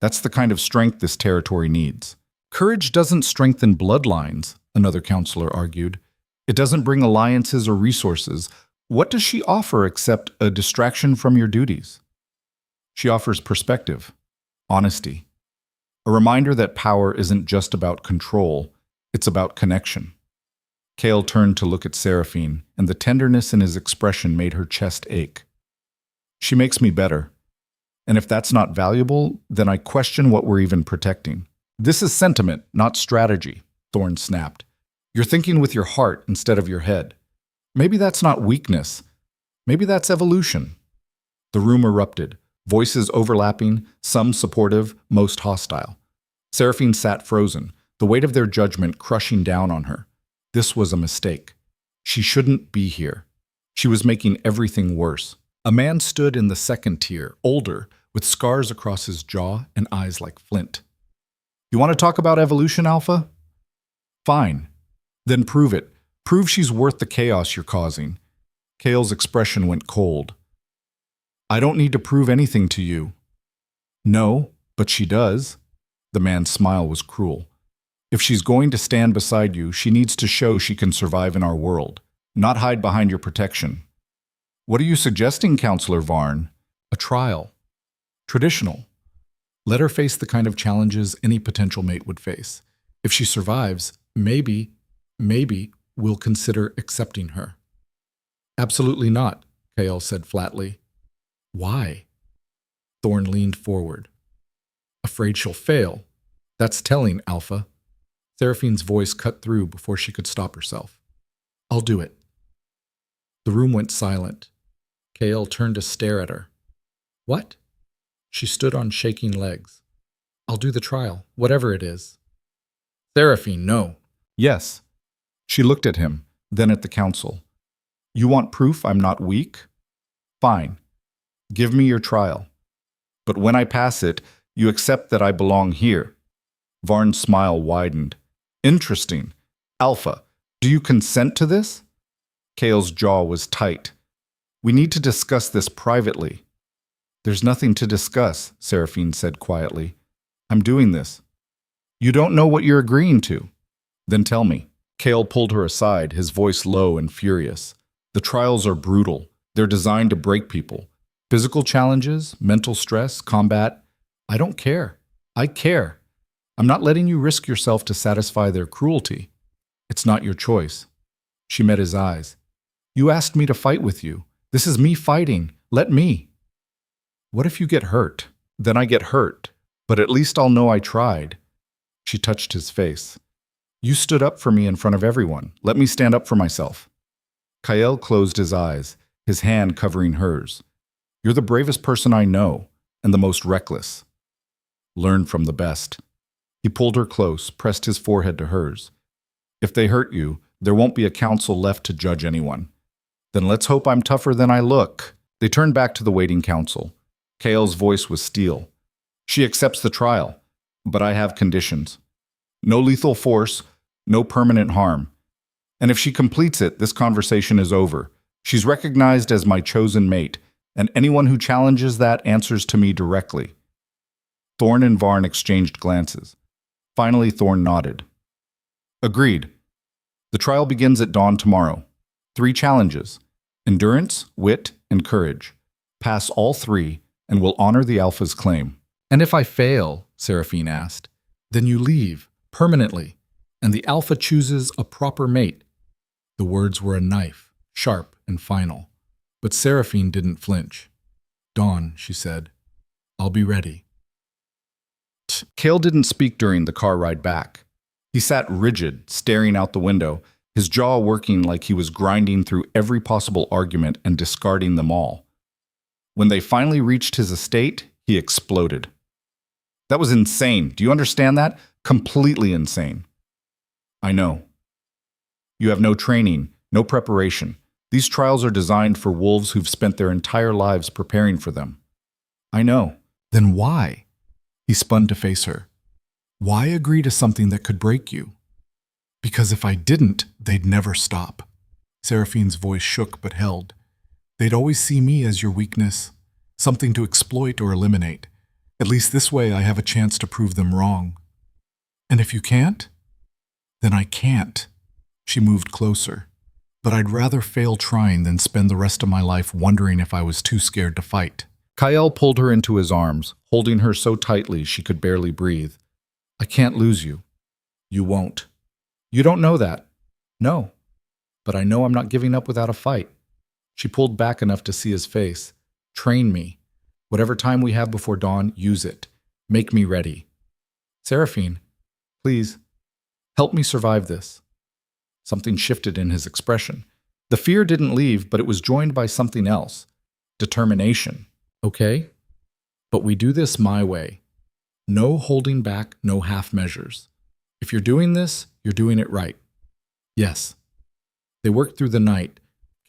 That's the kind of strength this territory needs. Courage doesn't strengthen bloodlines, another counselor argued. It doesn't bring alliances or resources. What does she offer except a distraction from your duties? She offers perspective, honesty, a reminder that power isn't just about control, it's about connection. Kael turned to look at Seraphine, and the tenderness in his expression made her chest ache. She makes me better. And if that's not valuable, then I question what we're even protecting. This is sentiment, not strategy, Thorne snapped. You're thinking with your heart instead of your head. Maybe that's not weakness. Maybe that's evolution. The room erupted, voices overlapping, some supportive, most hostile. Seraphine sat frozen, the weight of their judgment crushing down on her. This was a mistake. She shouldn't be here. She was making everything worse. A man stood in the second tier, older, with scars across his jaw and eyes like flint. You want to talk about evolution, Alpha? Fine. Then prove it. Prove she's worth the chaos you're causing. Kael's expression went cold. I don't need to prove anything to you. No, but she does. The man's smile was cruel. If she's going to stand beside you, she needs to show she can survive in our world, not hide behind your protection. What are you suggesting, Counselor Varn? A trial. Traditional. Let her face the kind of challenges any potential mate would face. If she survives, maybe we'll consider accepting her. Absolutely not, Kael said flatly. Why? Thorne leaned forward. Afraid she'll fail. That's telling, Alpha. Seraphine's voice cut through before she could stop herself. I'll do it. The room went silent. Kael turned to stare at her. What? She stood on shaking legs. I'll do the trial, whatever it is. Seraphine, no. Yes. She looked at him, then at the council. You want proof I'm not weak? Fine. Give me your trial. But when I pass it, you accept that I belong here. Varn's smile widened. Interesting. Alpha, do you consent to this? Kael's jaw was tight. We need to discuss this privately. There's nothing to discuss, Seraphine said quietly. I'm doing this. You don't know what you're agreeing to. Then tell me. Kael pulled her aside, his voice low and furious. The trials are brutal. They're designed to break people. Physical challenges, mental stress, combat. I don't care. I care. I'm not letting you risk yourself to satisfy their cruelty. It's not your choice. She met his eyes. You asked me to fight with you. This is me fighting. Let me. What if you get hurt? Then I get hurt. But at least I'll know I tried. She touched his face. You stood up for me in front of everyone. Let me stand up for myself. Kael closed his eyes, his hand covering hers. You're the bravest person I know, and the most reckless. Learn from the best. He pulled her close, pressed his forehead to hers. If they hurt you, there won't be a council left to judge anyone. Then let's hope I'm tougher than I look. They turned back to the waiting council. Kael's voice was steel. She accepts the trial, but I have conditions. No lethal force, no permanent harm. And if she completes it, this conversation is over. She's recognized as my chosen mate, and anyone who challenges that answers to me directly. Thorn and Varn exchanged glances. Finally, Thorn nodded. Agreed. The trial begins at dawn tomorrow. 3 challenges: endurance, wit, and courage. Pass all 3, and we'll honor the Alpha's claim. And if I fail, Seraphine asked, then you leave, permanently, and the Alpha chooses a proper mate. The words were a knife, sharp and final. But Seraphine didn't flinch. Dawn, she said. I'll be ready. Kael didn't speak during the car ride back. He sat rigid, staring out the window, his jaw working like he was grinding through every possible argument and discarding them all. When they finally reached his estate, he exploded. That was insane. Do you understand that? Completely insane. I know. You have no training, no preparation. These trials are designed for wolves who've spent their entire lives preparing for them. I know. Then why? He spun to face her. Why agree to something that could break you? Because if I didn't, they'd never stop. Seraphine's voice shook but held. They'd always see me as your weakness, something to exploit or eliminate. At least this way I have a chance to prove them wrong. And if you can't? Then I can't. She moved closer. But I'd rather fail trying than spend the rest of my life wondering if I was too scared to fight. Kael pulled her into his arms, holding her so tightly she could barely breathe. I can't lose you. You won't. You don't know that. No. But I know I'm not giving up without a fight. She pulled back enough to see his face. Train me. Whatever time we have before dawn, use it. Make me ready. Seraphine, please, help me survive this. Something shifted in his expression. The fear didn't leave, but it was joined by something else. Determination. Okay? But we do this my way. No holding back, no half measures. If you're doing this, you're doing it right. Yes. They worked through the night.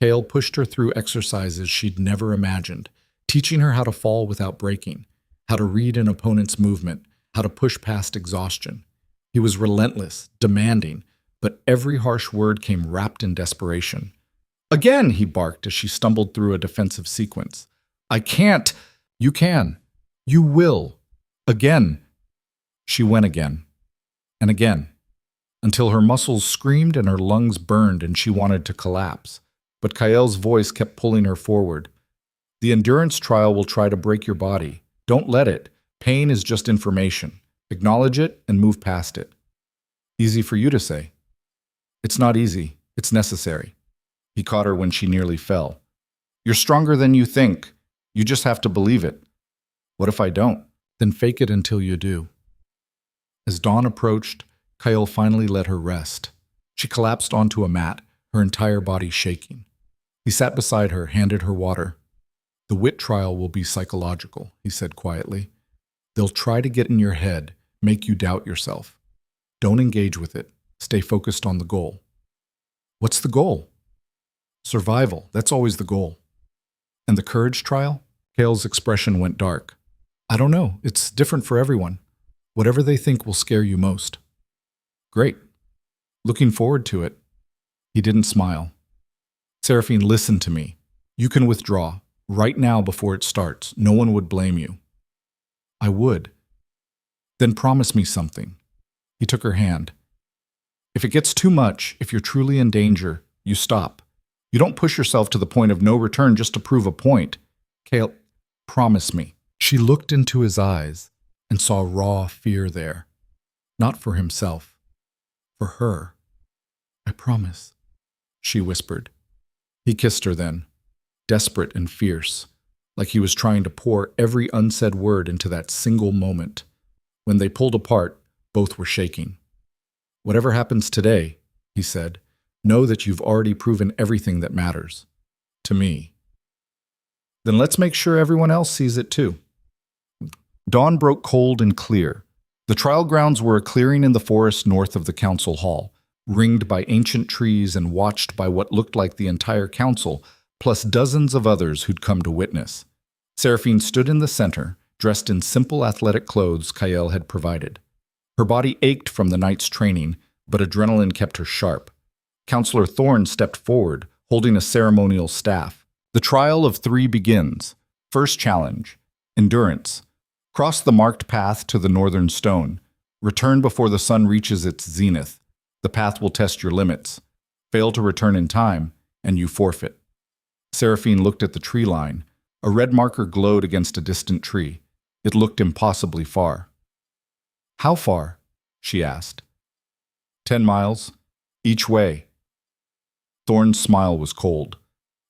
Kael pushed her through exercises she'd never imagined, teaching her how to fall without breaking, how to read an opponent's movement, how to push past exhaustion. He was relentless, demanding, but every harsh word came wrapped in desperation. Again, he barked as she stumbled through a defensive sequence. I can't. You can. You will. Again. She went again. And again. Until her muscles screamed and her lungs burned and she wanted to collapse. But Kael's voice kept pulling her forward. The endurance trial will try to break your body. Don't let it. Pain is just information. Acknowledge it and move past it. Easy for you to say. It's not easy. It's necessary. He caught her when she nearly fell. You're stronger than you think. You just have to believe it. What if I don't? Then fake it until you do. As dawn approached, Kael finally let her rest. She collapsed onto a mat, her entire body shaking. He sat beside her, handed her water. The wit trial will be psychological, he said quietly. They'll try to get in your head, make you doubt yourself. Don't engage with it. Stay focused on the goal. What's the goal? Survival. That's always the goal. And the courage trial? Kael's expression went dark. I don't know. It's different for everyone. Whatever they think will scare you most. Great. Looking forward to it. He didn't smile. Seraphine, listen to me. You can withdraw. Right now before it starts. No one would blame you. I would. Then promise me something. He took her hand. If it gets too much, if you're truly in danger, you stop. You don't push yourself to the point of no return just to prove a point. Kael, promise me. She looked into his eyes and saw raw fear there. Not for himself. For her. I promise, she whispered. He kissed her then, desperate and fierce, like he was trying to pour every unsaid word into that single moment. When they pulled apart, both were shaking. Whatever happens today, he said, know that you've already proven everything that matters. To me. Then let's make sure everyone else sees it too. Dawn broke cold and clear. The trial grounds were a clearing in the forest north of the council hall, ringed by ancient trees and watched by what looked like the entire council, plus dozens of others who'd come to witness. Seraphine stood in the center, dressed in simple athletic clothes Kael had provided. Her body ached from the night's training, but adrenaline kept her sharp. Counselor Thorne stepped forward, holding a ceremonial staff. The trial of 3 begins. First challenge, endurance. Cross the marked path to the northern stone. Return before the sun reaches its zenith. The path will test your limits. Fail to return in time, and you forfeit. Seraphine looked at the tree line. A red marker glowed against a distant tree. It looked impossibly far. How far? She asked. 10 miles. Each way. Thorne's smile was cold.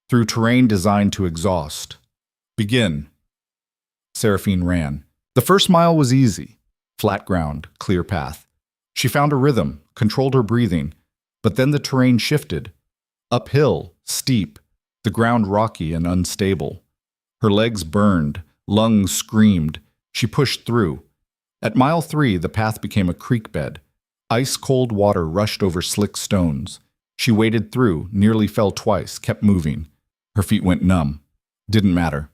Through terrain designed to exhaust. Begin. Seraphine ran. The first mile was easy. Flat ground, clear path. She found a rhythm, controlled her breathing, but then the terrain shifted. Uphill, steep, the ground rocky and unstable. Her legs burned, lungs screamed. She pushed through. At mile 3, the path became a creek bed. Ice-cold water rushed over slick stones. She waded through, nearly fell twice, kept moving. Her feet went numb. Didn't matter.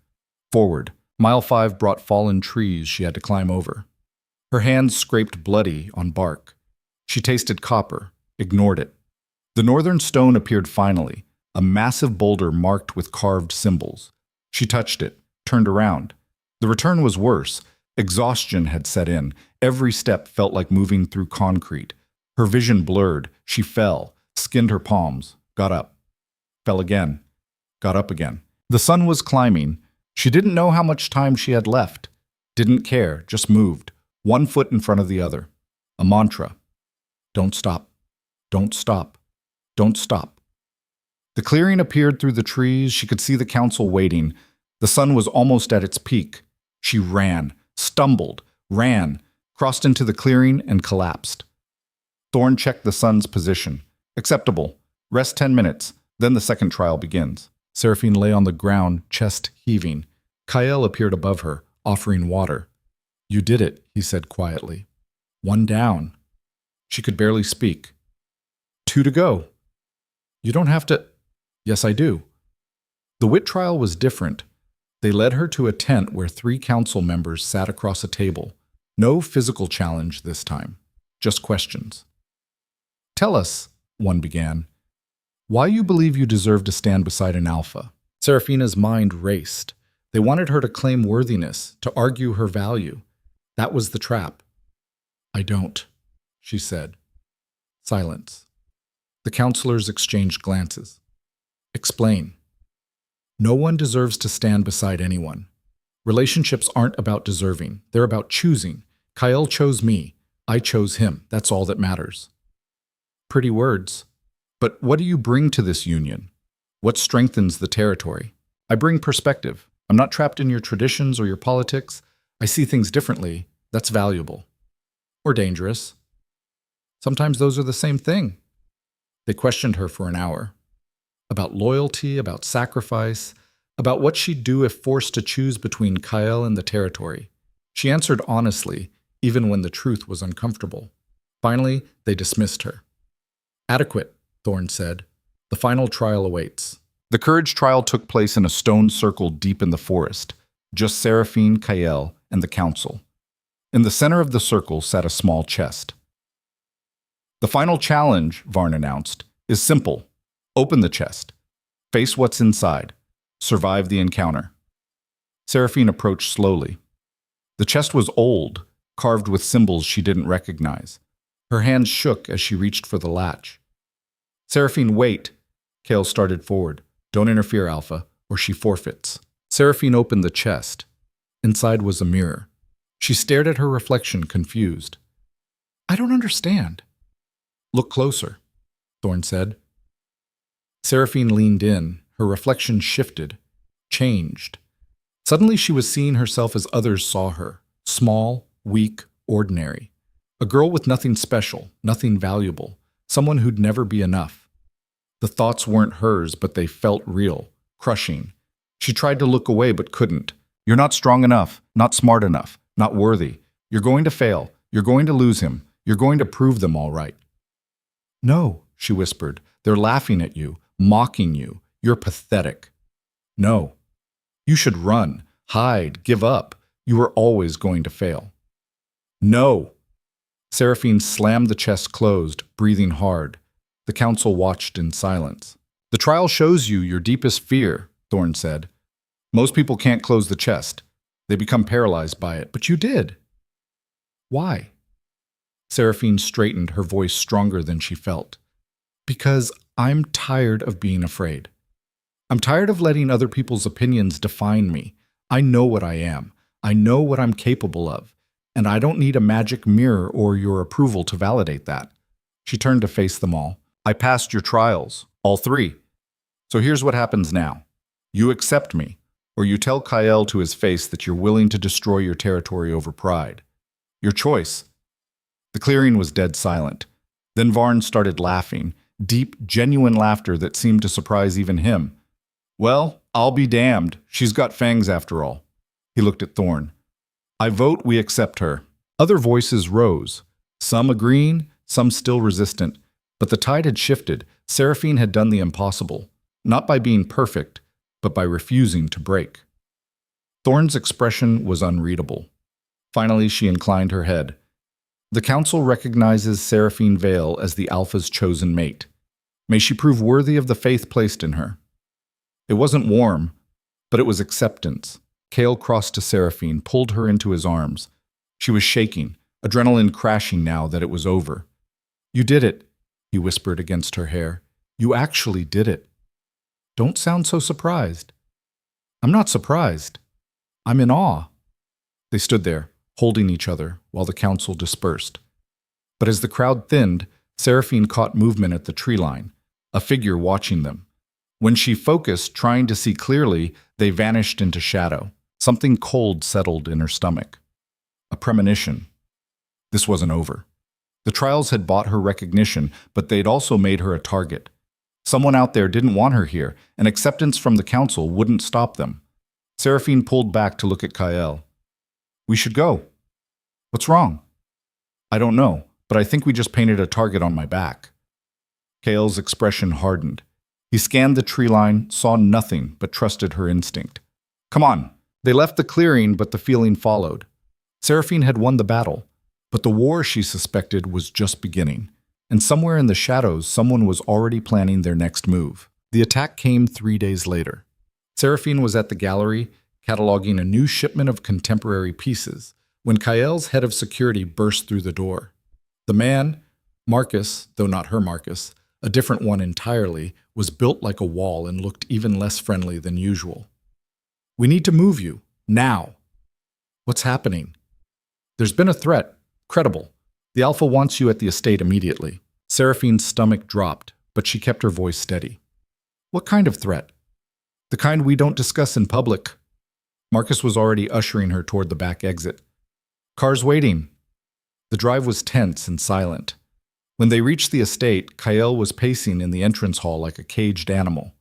Forward. Mile 5 brought fallen trees she had to climb over. Her hands scraped bloody on bark. She tasted copper, ignored it. The northern stone appeared finally, a massive boulder marked with carved symbols. She touched it, turned around. The return was worse. Exhaustion had set in. Every step felt like moving through concrete. Her vision blurred. She fell, skinned her palms, got up. Fell again, got up again. The sun was climbing. She didn't know how much time she had left. Didn't care, just moved, one foot in front of the other. A mantra. Don't stop. Don't stop. Don't stop. The clearing appeared through the trees. She could see the council waiting. The sun was almost at its peak. She ran, stumbled, ran, crossed into the clearing and collapsed. Thorne checked the sun's position. Acceptable. Rest 10 minutes. Then the second trial begins. Seraphine lay on the ground, chest heaving. Kael appeared above her, offering water. You did it, he said quietly. 1 down. She could barely speak. 2 to go. You don't have to. Yes, I do. The wit trial was different. They led her to a tent where 3 council members sat across a table. No physical challenge this time, just questions. Tell us, one began, why you believe you deserve to stand beside an alpha. Seraphina's mind raced. They wanted her to claim worthiness, to argue her value. That was the trap. I don't, she said. Silence. The counselors exchanged glances. Explain. No one deserves to stand beside anyone. Relationships aren't about deserving. They're about choosing. Kael chose me. I chose him. That's all that matters. Pretty words. But what do you bring to this union? What strengthens the territory? I bring perspective. I'm not trapped in your traditions or your politics. I see things differently. That's valuable. Or dangerous. Sometimes those are the same thing. They questioned her for an hour. About loyalty, about sacrifice, about what she'd do if forced to choose between Kael and the territory. She answered honestly, even when the truth was uncomfortable. Finally, they dismissed her. Adequate, Thorne said. The final trial awaits. The courage trial took place in a stone circle deep in the forest, just Seraphine, Kael, and the council. In the center of the circle sat a small chest. The final challenge, Varn announced, is simple. Open the chest. Face what's inside. Survive the encounter. Seraphine approached slowly. The chest was old, carved with symbols she didn't recognize. Her hands shook as she reached for the latch. Seraphine, wait. Kael started forward. Don't interfere, Alpha, or she forfeits. Seraphine opened the chest. Inside was a mirror. She stared at her reflection, confused. I don't understand. Look closer, Thorne said. Seraphine leaned in. Her reflection shifted, changed. Suddenly she was seeing herself as others saw her, small, weak, ordinary. A girl with nothing special, nothing valuable, someone who'd never be enough. The thoughts weren't hers, but they felt real, crushing. She tried to look away but couldn't. You're not strong enough, not smart enough, not worthy. You're going to fail. You're going to lose him. You're going to prove them all right. No, she whispered. They're laughing at you, mocking you. You're pathetic. No. You should run, hide, give up. You are always going to fail. No. Seraphine slammed the chest closed, breathing hard. The council watched in silence. The trial shows you your deepest fear, Thorne said. Most people can't close the chest. They become paralyzed by it, but you did. Why? Seraphine straightened, her voice stronger than she felt. Because I'm tired of being afraid. I'm tired of letting other people's opinions define me. I know what I am. I know what I'm capable of. And I don't need a magic mirror or your approval to validate that. She turned to face them all. I passed your trials, all three. So here's what happens now. You accept me, or you tell Kyle to his face that you're willing to destroy your territory over pride. Your choice. The clearing was dead silent. Then Varn started laughing, deep, genuine laughter that seemed to surprise even him. Well, I'll be damned. She's got fangs after all. He looked at Thorne. I vote we accept her. Other voices rose, some agreeing, some still resistant. But the tide had shifted. Seraphine had done the impossible, not by being perfect, but by refusing to break. Thorne's expression was unreadable. Finally, she inclined her head. The council recognizes Seraphine Vale as the Alpha's chosen mate. May she prove worthy of the faith placed in her. It wasn't warm, but it was acceptance. Kale crossed to Seraphine, pulled her into his arms. She was shaking, adrenaline crashing now that it was over. You did it, he whispered against her hair. You actually did it. Don't sound so surprised. I'm not surprised. I'm in awe. They stood there, holding each other, while the council dispersed. But as the crowd thinned, Seraphine caught movement at the tree line, a figure watching them. When she focused, trying to see clearly, they vanished into shadow. Something cold settled in her stomach. A premonition. This wasn't over. The trials had bought her recognition, but they'd also made her a target. Someone out there didn't want her here, and acceptance from the council wouldn't stop them. Seraphine pulled back to look at Kyle. We should go. What's wrong? I don't know, but I think we just painted a target on my back. Kale's expression hardened. He scanned the tree line, saw nothing, but trusted her instinct. Come on. They left the clearing, but the feeling followed. Seraphine had won the battle, but the war, she suspected, was just beginning. And somewhere in the shadows, someone was already planning their next move. The attack came 3 days later. Seraphine was at the gallery, cataloging a new shipment of contemporary pieces, when Kyle's head of security burst through the door. The man, Marcus, though not her Marcus, a different one entirely, was built like a wall and looked even less friendly than usual. We need to move you, now. What's happening? There's been a threat, credible. The Alpha wants you at the estate immediately. Seraphine's stomach dropped, but she kept her voice steady. What kind of threat? The kind we don't discuss in public. Marcus was already ushering her toward the back exit. Cars waiting. The drive was tense and silent. When they reached the estate, Kyle was pacing in the entrance hall like a caged animal.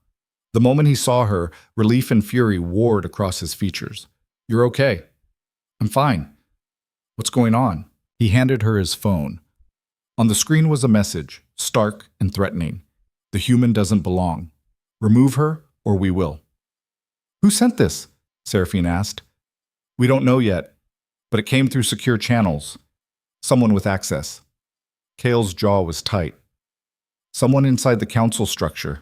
The moment he saw her, relief and fury warred across his features. You're okay. I'm fine. What's going on? He handed her his phone. On the screen was a message, stark and threatening. The human doesn't belong. Remove her, or we will. Who sent this? Seraphine asked. We don't know yet, but it came through secure channels. Someone with access. Kale's jaw was tight. Someone inside the council structure.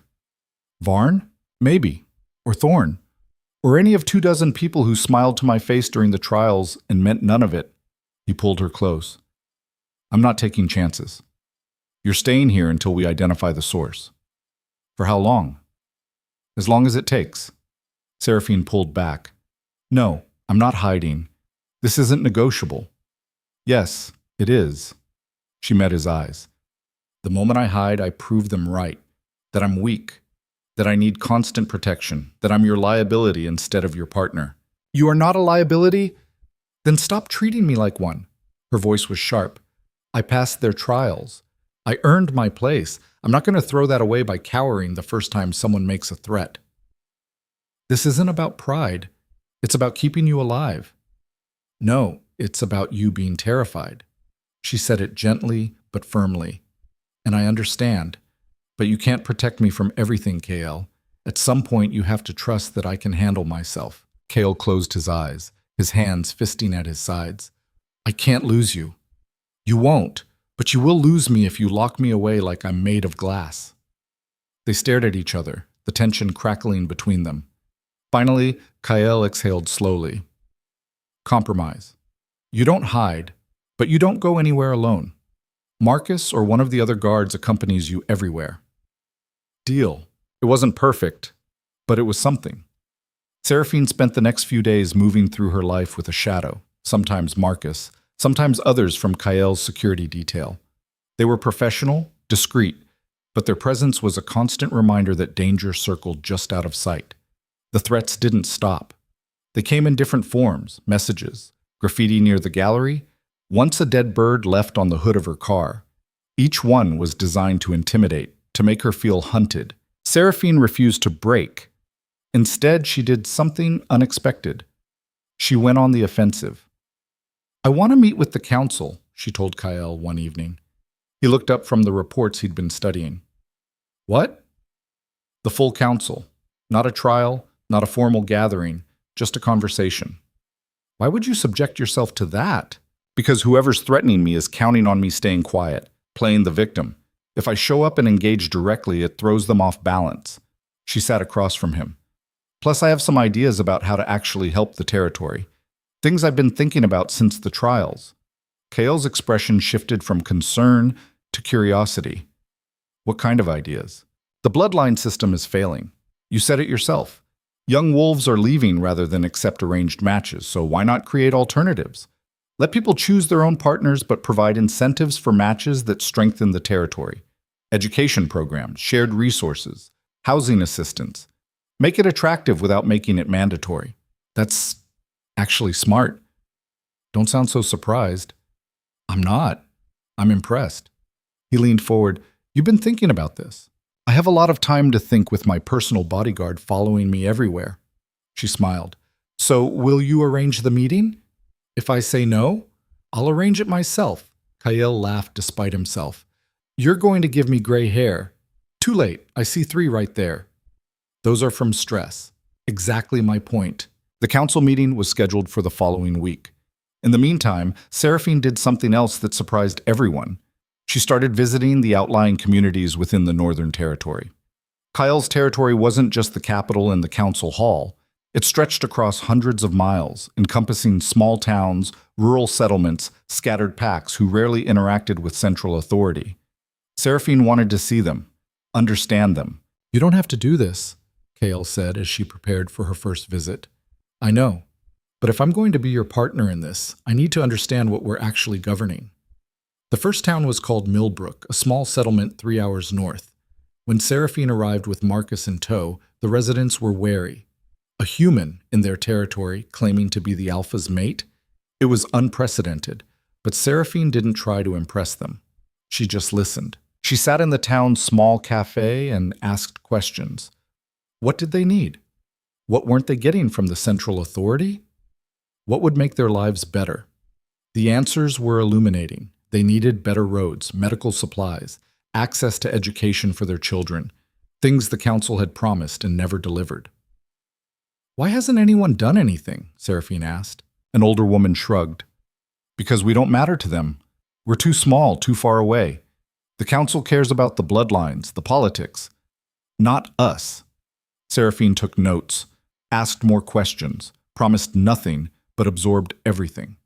Varn? Maybe. Or Thorne. Or any of 24 people who smiled to my face during the trials and meant none of it. He pulled her close. I'm not taking chances. You're staying here until we identify the source. For how long? As long as it takes. Seraphine pulled back. No, I'm not hiding. This isn't negotiable. Yes, it is. She met his eyes. The moment I hide, I prove them right. That I'm weak. That I need constant protection. That I'm your liability instead of your partner. You are not a liability? Then stop treating me like one. Her voice was sharp. I passed their trials. I earned my place. I'm not going to throw that away by cowering the first time someone makes a threat. This isn't about pride. It's about keeping you alive. No, it's about you being terrified. She said it gently but firmly. And I understand. But you can't protect me from everything, KL. At some point, you have to trust that I can handle myself. Kale closed his eyes, his hands fisting at his sides. I can't lose you. You won't, but you will lose me if you lock me away like I'm made of glass. They stared at each other, the tension crackling between them. Finally, Kyle exhaled slowly. Compromise. You don't hide, but you don't go anywhere alone. Marcus or one of the other guards accompanies you everywhere. Deal. It wasn't perfect, but it was something. Seraphine spent the next few days moving through her life with a shadow, sometimes Marcus, sometimes others from Kyle's security detail. They were professional, discreet, but their presence was a constant reminder that danger circled just out of sight. The threats didn't stop. They came in different forms: messages, graffiti near the gallery, once a dead bird left on the hood of her car. Each one was designed to intimidate, to make her feel hunted. Seraphine refused to break. Instead, she did something unexpected. She went on the offensive. I want to meet with the council, she told Kyle one evening. He looked up from the reports he'd been studying. What? The full council. Not a trial, not a formal gathering, just a conversation. Why would you subject yourself to that? Because whoever's threatening me is counting on me staying quiet, playing the victim. If I show up and engage directly, it throws them off balance. She sat across from him. Plus, I have some ideas about how to actually help the territory. Things I've been thinking about since the trials. Kale's expression shifted from concern to curiosity. What kind of ideas? The bloodline system is failing. You said it yourself. Young wolves are leaving rather than accept arranged matches, so why not create alternatives? Let people choose their own partners, but provide incentives for matches that strengthen the territory. Education programs, shared resources, housing assistance. Make it attractive without making it mandatory. That's actually smart. Don't sound so surprised. I'm not. I'm impressed. He leaned forward. You've been thinking about this. I have a lot of time to think with my personal bodyguard following me everywhere. She smiled. So will you arrange the meeting? If I say no, I'll arrange it myself. Kyle laughed despite himself. You're going to give me gray hair. Too late. I see 3 right there. Those are from stress. Exactly my point. The council meeting was scheduled for the following week. In the meantime, Seraphine did something else that surprised everyone. She started visiting the outlying communities within the Northern Territory. Kyle's territory wasn't just the capital and the council hall. It stretched across hundreds of miles, encompassing small towns, rural settlements, scattered packs who rarely interacted with central authority. Seraphine wanted to see them, understand them. You don't have to do this, Kale said as she prepared for her first visit. I know, but if I'm going to be your partner in this, I need to understand what we're actually governing. The first town was called Millbrook, a small settlement 3 hours north. When Seraphine arrived with Marcus in tow, the residents were wary. A human in their territory claiming to be the alpha's mate? It was unprecedented, but Seraphine didn't try to impress them. She just listened. She sat in the town's small cafe and asked questions. What did they need? What weren't they getting from the central authority? What would make their lives better? The answers were illuminating. They needed better roads, medical supplies, access to education for their children, things the council had promised and never delivered. Why hasn't anyone done anything? Seraphine asked. An older woman shrugged. Because we don't matter to them. We're too small, too far away. The council cares about the bloodlines, the politics. Not us. Seraphine took notes, asked more questions, promised nothing, but absorbed everything.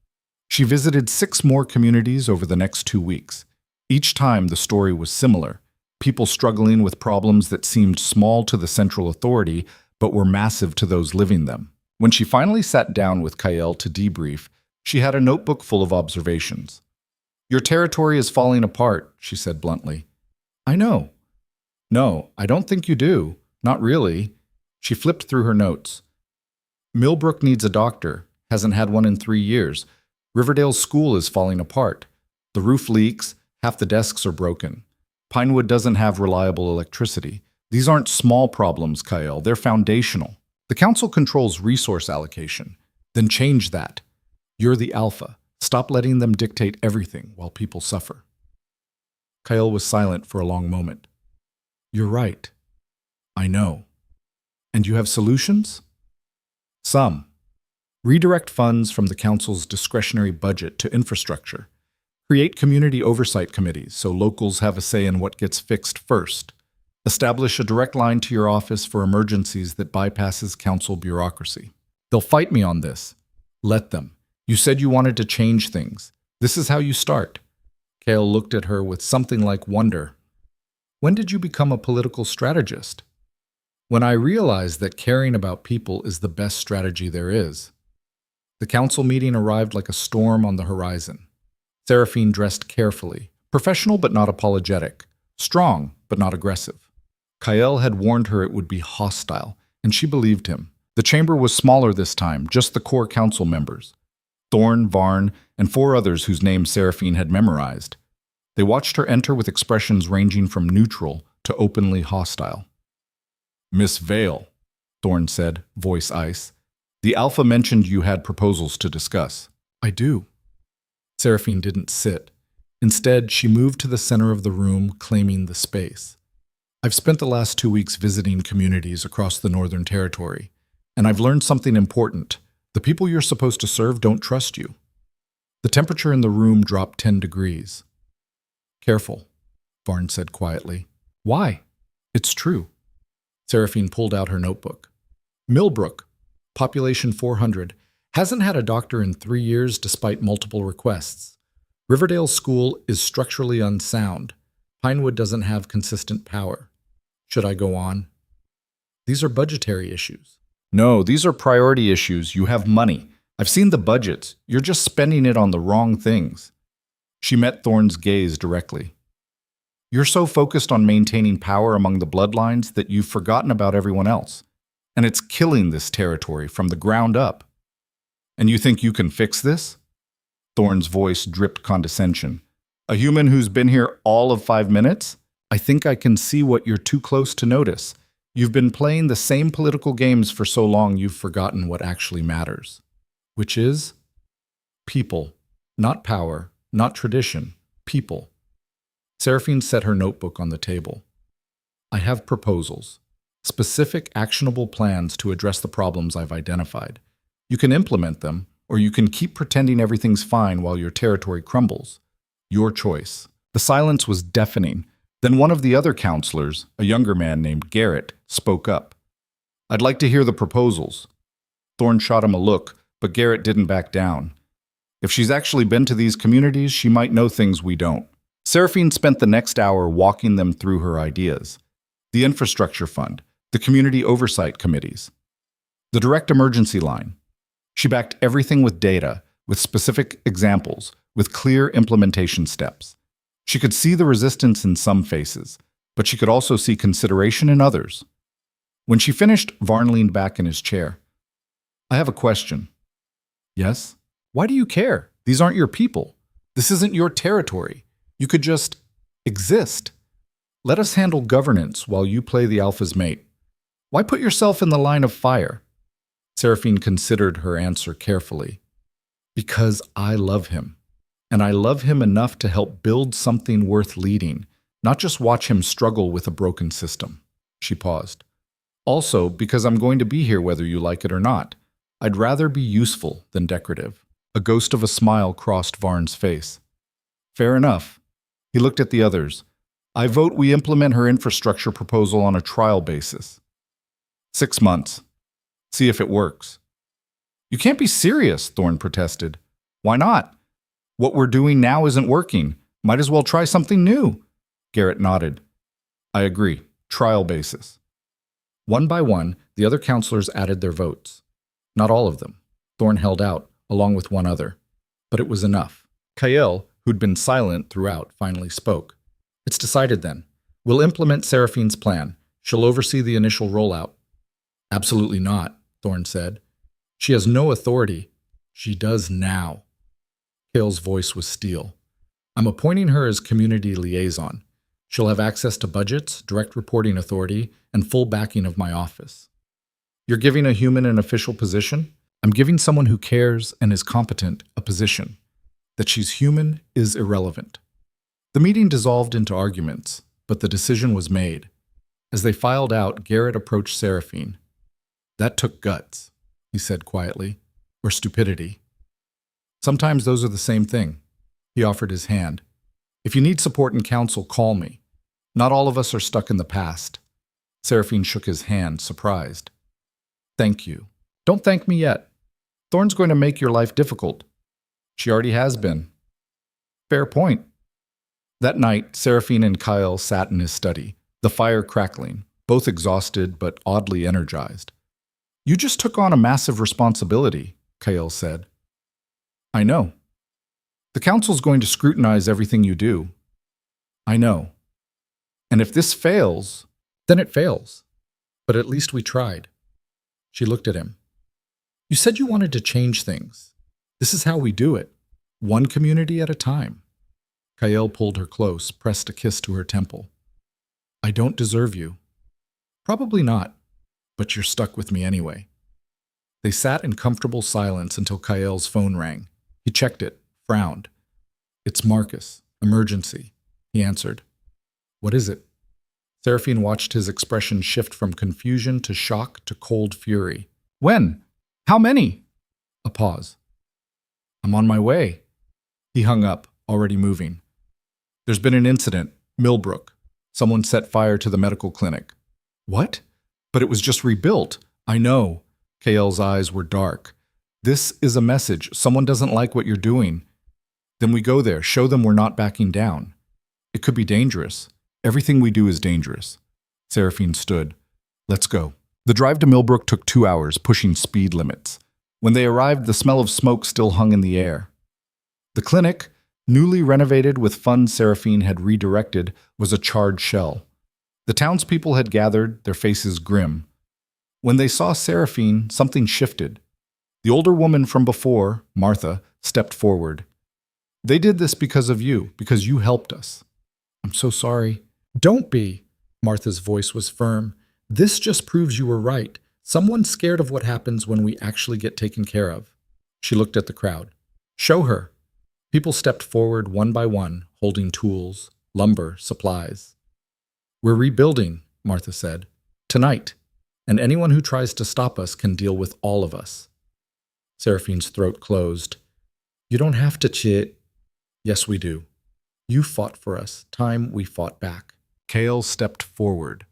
She visited 6 more communities over the next 2 weeks. Each time the story was similar. People struggling with problems that seemed small to the central authority, but were massive to those living them. When she finally sat down with Kyle to debrief, she had a notebook full of observations. Your territory is falling apart, she said bluntly. I know. No, I don't think you do. Not really. She flipped through her notes. Millbrook needs a doctor. Hasn't had one in 3 years. Riverdale's school is falling apart. The roof leaks, half the desks are broken. Pinewood doesn't have reliable electricity. These aren't small problems, Kyle. They're foundational. The council controls resource allocation. Then change that. You're the alpha. Stop letting them dictate everything while people suffer. Kyle was silent for a long moment. You're right. I know. And you have solutions? Some. Redirect funds from the council's discretionary budget to infrastructure. Create community oversight committees so locals have a say in what gets fixed first. Establish a direct line to your office for emergencies that bypasses council bureaucracy. They'll fight me on this. Let them. You said you wanted to change things. This is how you start. Cale looked at her with something like wonder. When did you become a political strategist? When I realized that caring about people is the best strategy there is. The council meeting arrived like a storm on the horizon. Seraphine dressed carefully, professional but not apologetic, strong but not aggressive. Kael had warned her it would be hostile, and she believed him. The chamber was smaller this time, just the core council members. Thorn, Varn, and 4 others whose names Seraphine had memorized. They watched her enter with expressions ranging from neutral to openly hostile. Miss Vale, Thorn said, voice ice. The Alpha mentioned you had proposals to discuss. I do. Seraphine didn't sit. Instead, she moved to the center of the room, claiming the space. I've spent the last 2 weeks visiting communities across the Northern Territory, and I've learned something important. The people you're supposed to serve don't trust you. The temperature in the room dropped 10 degrees. Careful, Varn said quietly. Why? It's true. Seraphine pulled out her notebook. Millbrook, population 400, hasn't had a doctor in 3 years despite multiple requests. Riverdale School is structurally unsound. Pinewood doesn't have consistent power. Should I go on? These are budgetary issues. No, these are priority issues. You have money. I've seen the budgets. You're just spending it on the wrong things. She met Thorn's gaze directly. You're so focused on maintaining power among the bloodlines that you've forgotten about everyone else. And it's killing this territory from the ground up. And you think you can fix this? Thorn's voice dripped condescension. A human who's been here all of 5 minutes? I think I can see what you're too close to notice. You've been playing the same political games for so long you've forgotten what actually matters. Which is? People. Not power, not tradition. People. Seraphine set her notebook on the table. I have proposals. Specific, actionable plans to address the problems I've identified. You can implement them, or you can keep pretending everything's fine while your territory crumbles. Your choice. The silence was deafening. Then one of the other counselors, a younger man named Garrett, spoke up. I'd like to hear the proposals. Thorn shot him a look, but Garrett didn't back down. If she's actually been to these communities, she might know things we don't. Seraphine spent the next hour walking them through her ideas. The infrastructure fund, the community oversight committees, the direct emergency line. She backed everything with data, with specific examples, with clear implementation steps. She could see the resistance in some faces, but she could also see consideration in others. When she finished, Varn leaned back in his chair. I have a question. Yes? Why do you care? These aren't your people. This isn't your territory. You could just exist. Let us handle governance while you play the alpha's mate. Why put yourself in the line of fire? Seraphine considered her answer carefully. Because I love him. And I love him enough to help build something worth leading, not just watch him struggle with a broken system. She paused. Also, because I'm going to be here whether you like it or not. I'd rather be useful than decorative. A ghost of a smile crossed Varn's face. Fair enough. He looked at the others. I vote we implement her infrastructure proposal on a trial basis. 6 months. See if it works. You can't be serious, Thorn protested. Why not? What we're doing now isn't working. Might as well try something new. Garrett nodded. I agree. Trial basis. One by one, the other counselors added their votes. Not all of them. Thorn held out, along with one other. But it was enough. Kael, who'd been silent throughout, finally spoke. It's decided then. We'll implement Seraphine's plan. She'll oversee the initial rollout. Absolutely not, Thorn said. She has no authority. She does now. Kael's voice was steel. I'm appointing her as community liaison. She'll have access to budgets, direct reporting authority, and full backing of my office. You're giving a human an official position? I'm giving someone who cares and is competent a position. That she's human is irrelevant. The meeting dissolved into arguments, but the decision was made. As they filed out, Garrett approached Seraphine. That took guts, he said quietly, or stupidity. Sometimes those are the same thing. He offered his hand. If you need support and counsel, call me. Not all of us are stuck in the past. Seraphine shook his hand, surprised. Thank you. Don't thank me yet. Thorn's going to make your life difficult. She already has been. Fair point. That night, Seraphine and Kyle sat in his study, the fire crackling, both exhausted but oddly energized. You just took on a massive responsibility, Kyle said. I know. The council's going to scrutinize everything you do. I know. And if this fails, then it fails. But at least we tried. She looked at him. You said you wanted to change things. This is how we do it, one community at a time. Kyle pulled her close, pressed a kiss to her temple. I don't deserve you. Probably not, but you're stuck with me anyway. They sat in comfortable silence until Kyle's phone rang. He checked it, frowned. It's Marcus. Emergency, he answered. What is it? Seraphine watched his expression shift from confusion to shock to cold fury. When? How many? A pause. I'm on my way. He hung up, already moving. There's been an incident. Millbrook. Someone set fire to the medical clinic. What? But it was just rebuilt. I know. KL's eyes were dark. This is a message. Someone doesn't like what you're doing. Then we go there, show them we're not backing down. It could be dangerous. Everything we do is dangerous. Seraphine stood. Let's go. The drive to Millbrook took 2 hours, pushing speed limits. When they arrived, the smell of smoke still hung in the air. The clinic, newly renovated with funds Seraphine had redirected, was a charred shell. The townspeople had gathered, their faces grim. When they saw Seraphine, something shifted. The older woman from before, Martha, stepped forward. They did this because of you, because you helped us. I'm so sorry. Don't be. Martha's voice was firm. This just proves you were right. Someone's scared of what happens when we actually get taken care of. She looked at the crowd. Show her. People stepped forward one by one, holding tools, lumber, supplies. We're rebuilding, Martha said. Tonight. And anyone who tries to stop us can deal with all of us. Seraphine's throat closed. You don't have to cheat. Yes, we do. You fought for us. Time we fought back. Kale stepped forward.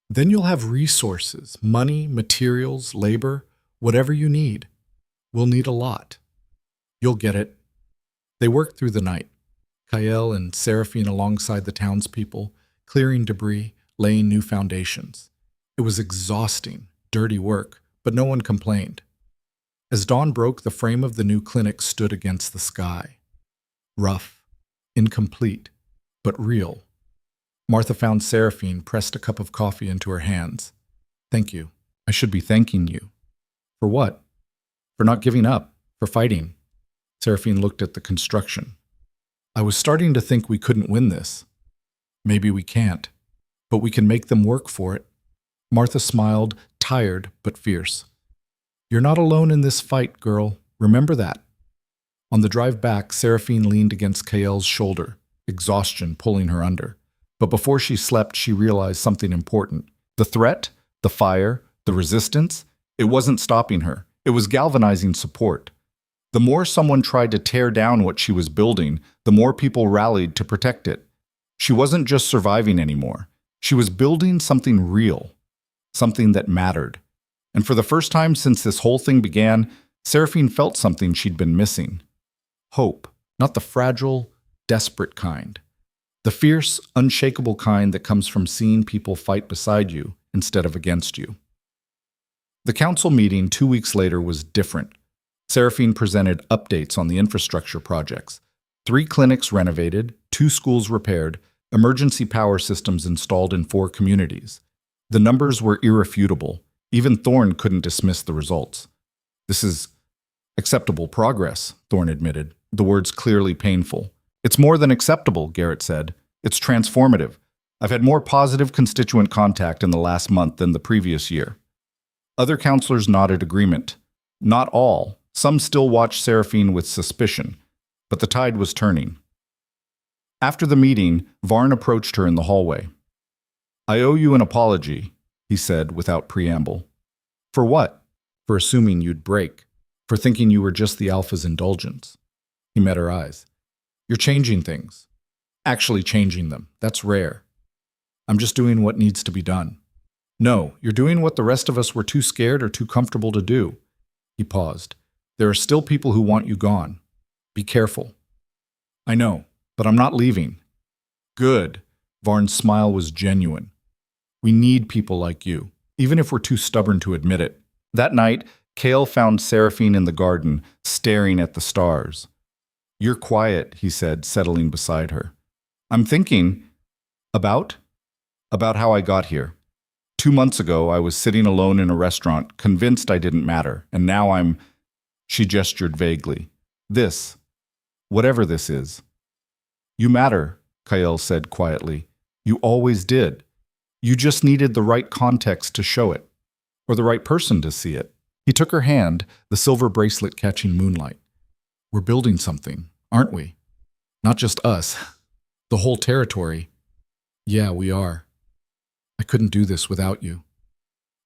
Then you'll have resources, money, materials, labor, whatever you need. We'll need a lot. You'll get it. They worked through the night. Kyle and Seraphine alongside the townspeople, clearing debris, laying new foundations. It was exhausting, dirty work, but no one complained. As dawn broke, the frame of the new clinic stood against the sky. Rough, incomplete, but real. Martha found Seraphine, pressed a cup of coffee into her hands. Thank you. I should be thanking you. For what? For not giving up, for fighting. Seraphine looked at the construction. I was starting to think we couldn't win this. Maybe we can't, but we can make them work for it. Martha smiled, tired but fierce. You're not alone in this fight, girl. Remember that. On the drive back, Seraphine leaned against Kael's shoulder, exhaustion pulling her under. But before she slept, she realized something important. The threat, the fire, the resistance, it wasn't stopping her. It was galvanizing support. The more someone tried to tear down what she was building, the more people rallied to protect it. She wasn't just surviving anymore. She was building something real, something that mattered. And for the first time since this whole thing began, Seraphine felt something she'd been missing. Hope, not the fragile, desperate kind. The fierce, unshakable kind that comes from seeing people fight beside you instead of against you. The council meeting 2 weeks later was different. Seraphine presented updates on the infrastructure projects. 3 clinics renovated, 2 schools repaired, emergency power systems installed in 4 communities. The numbers were irrefutable. Even Thorn couldn't dismiss the results. This is acceptable progress, Thorn admitted, the words clearly painful. It's more than acceptable, Garrett said. It's transformative. I've had more positive constituent contact in the last month than the previous year. Other counselors nodded agreement. Not all. Some still watched Seraphine with suspicion, but the tide was turning. After the meeting, Varn approached her in the hallway. I owe you an apology, he said without preamble. For what? For assuming you'd break. For thinking you were just the alpha's indulgence. He met her eyes. You're changing things. Actually changing them. That's rare. I'm just doing what needs to be done. No, you're doing what the rest of us were too scared or too comfortable to do. He paused. There are still people who want you gone. Be careful. I know, but I'm not leaving. Good. Varn's smile was genuine. We need people like you, even if we're too stubborn to admit it. That night, Kale found Seraphine in the garden, staring at the stars. You're quiet, he said, settling beside her. I'm thinking about how I got here. 2 months ago, I was sitting alone in a restaurant, convinced I didn't matter, and now I'm... She gestured vaguely. This. Whatever this is. You matter, Kyle said quietly. You always did. You just needed the right context to show it, or the right person to see it. He took her hand, the silver bracelet catching moonlight. We're building something, aren't we? Not just us. The whole territory. Yeah, we are. I couldn't do this without you.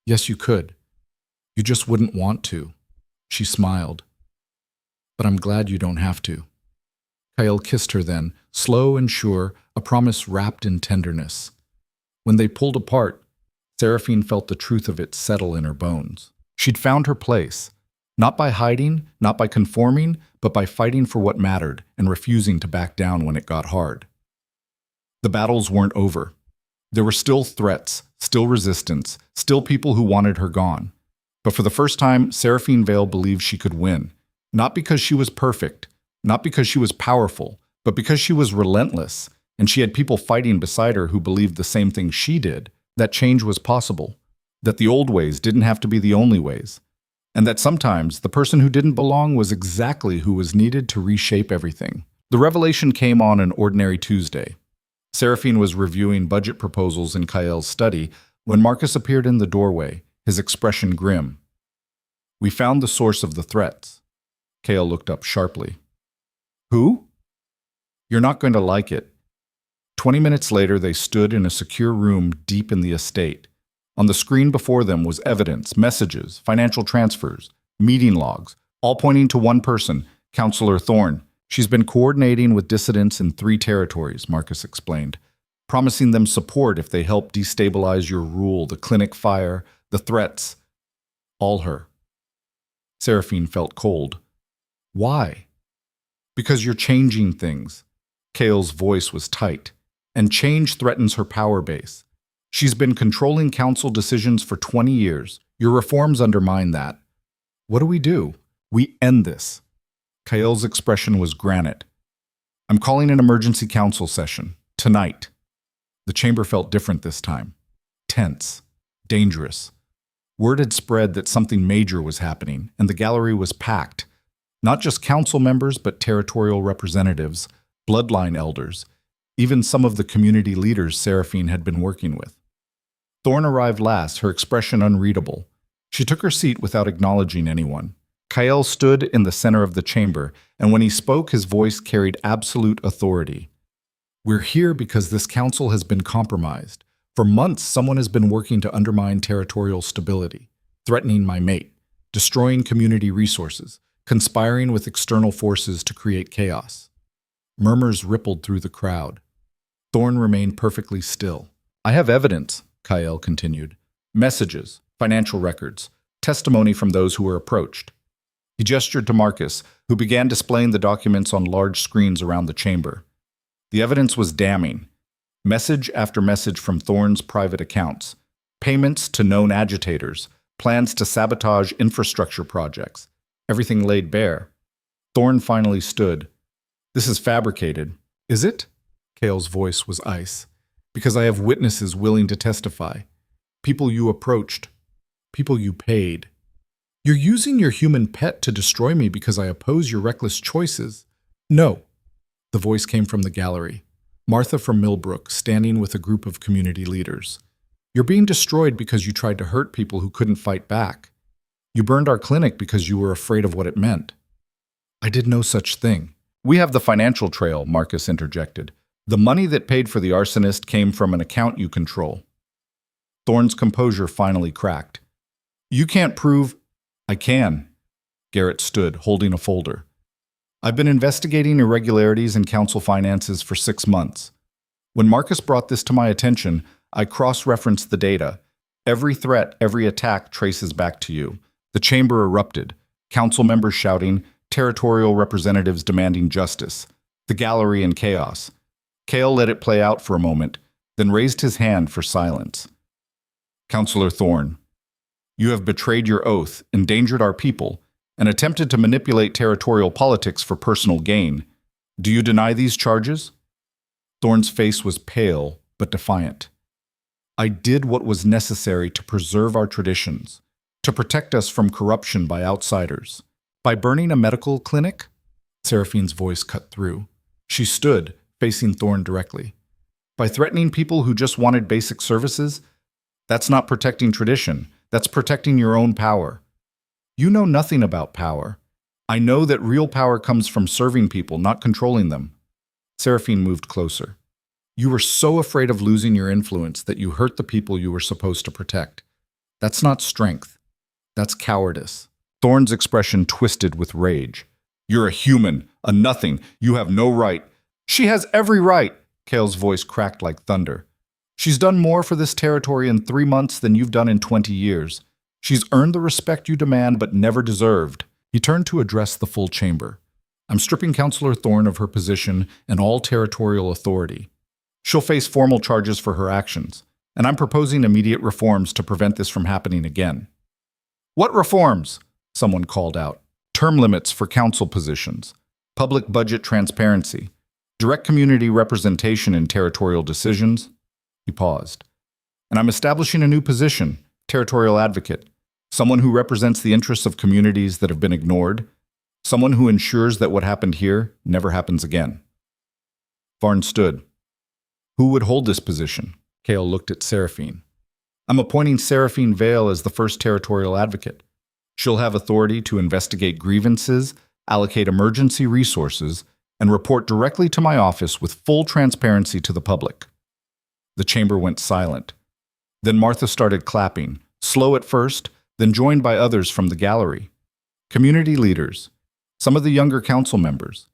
Yes, you could. You just wouldn't want to. She smiled. But I'm glad you don't have to. Kyle kissed her then, slow and sure, a promise wrapped in tenderness. When they pulled apart, Seraphine felt the truth of it settle in her bones. She'd found her place, not by hiding, not by conforming, but by fighting for what mattered and refusing to back down when it got hard. The battles weren't over. There were still threats, still resistance, still people who wanted her gone. But for the first time, Seraphine Vale believed she could win, not because she was perfect, not because she was powerful, but because she was relentless, and she had people fighting beside her who believed the same thing she did, that change was possible, that the old ways didn't have to be the only ways, and that sometimes the person who didn't belong was exactly who was needed to reshape everything. The revelation came on an ordinary Tuesday. Seraphine was reviewing budget proposals in Kyle's study when Marcus appeared in the doorway, his expression grim. We found the source of the threats. Kyle looked up sharply. Who? You're not going to like it. 20 minutes later, they stood in a secure room deep in the estate. On the screen before them was evidence, messages, financial transfers, meeting logs, all pointing to one person, Counselor Thorne. She's been coordinating with dissidents in 3 territories, Marcus explained, promising them support if they help destabilize your rule, the clinic fire, the threats. All her. Seraphine felt cold. Why? Because you're changing things. Kale's voice was tight, and change threatens her power base. She's been controlling council decisions for 20 years. Your reforms undermine that. What do? We end this. Kyle's expression was granite. I'm calling an emergency council session. Tonight. The chamber felt different this time. Tense. Dangerous. Word had spread that something major was happening, and the gallery was packed. Not just council members, but territorial representatives, bloodline elders, even some of the community leaders Seraphine had been working with. Thorne arrived last, her expression unreadable. She took her seat without acknowledging anyone. Kyle stood in the center of the chamber, and when he spoke, his voice carried absolute authority. We're here because this council has been compromised. For months, someone has been working to undermine territorial stability, threatening my mate, destroying community resources, conspiring with external forces to create chaos. Murmurs rippled through the crowd. Thorne remained perfectly still. I have evidence, Kyle continued. Messages, financial records, testimony from those who were approached. He gestured to Marcus, who began displaying the documents on large screens around the chamber. The evidence was damning. Message after message from Thorne's private accounts. Payments to known agitators. Plans to sabotage infrastructure projects. Everything laid bare. Thorne finally stood. This is fabricated. Is it? Kale's voice was ice. Because I have witnesses willing to testify. People you approached. People you paid. You're using your human pet to destroy me because I oppose your reckless choices. No. The voice came from the gallery. Martha from Millbrook, standing with a group of community leaders. You're being destroyed because you tried to hurt people who couldn't fight back. You burned our clinic because you were afraid of what it meant. I did no such thing. We have the financial trail, Marcus interjected. The money that paid for the arsonist came from an account you control. Thorne's composure finally cracked. You can't prove... I can. Garrett stood, holding a folder. I've been investigating irregularities in council finances for 6 months. When Marcus brought this to my attention, I cross-referenced the data. Every threat, every attack traces back to you. The chamber erupted, council members shouting, territorial representatives demanding justice, the gallery in chaos. Cale let it play out for a moment, then raised his hand for silence. Councillor Thorne, you have betrayed your oath, endangered our people, and attempted to manipulate territorial politics for personal gain. Do you deny these charges? Thorne's face was pale but defiant. I did what was necessary to preserve our traditions, to protect us from corruption by outsiders. By burning a medical clinic? Seraphine's voice cut through. She stood, facing Thorne directly. By threatening people who just wanted basic services? That's not protecting tradition. That's protecting your own power. You know nothing about power. I know that real power comes from serving people, not controlling them. Seraphine moved closer. You were so afraid of losing your influence that you hurt the people you were supposed to protect. That's not strength. That's cowardice. Thorne's expression twisted with rage. You're a human, a nothing. You have no right. She has every right. Cale's voice cracked like thunder. She's done more for this territory in 3 months than you've done in 20 years. She's earned the respect you demand but never deserved. He turned to address the full chamber. I'm stripping Councillor Thorne of her position and all territorial authority. She'll face formal charges for her actions, and I'm proposing immediate reforms to prevent this from happening again. What reforms? Someone called out. Term limits for council positions, public budget transparency, direct community representation in territorial decisions. He paused. And I'm establishing a new position, territorial advocate, someone who represents the interests of communities that have been ignored, someone who ensures that what happened here never happens again. Varn stood. Who would hold this position? Cale looked at Seraphine. I'm appointing Seraphine Vale as the first territorial advocate. She'll have authority to investigate grievances, allocate emergency resources, and report directly to my office with full transparency to the public. The chamber went silent. Then Martha started clapping, slow at first, then joined by others from the gallery. Community leaders, some of the younger council members.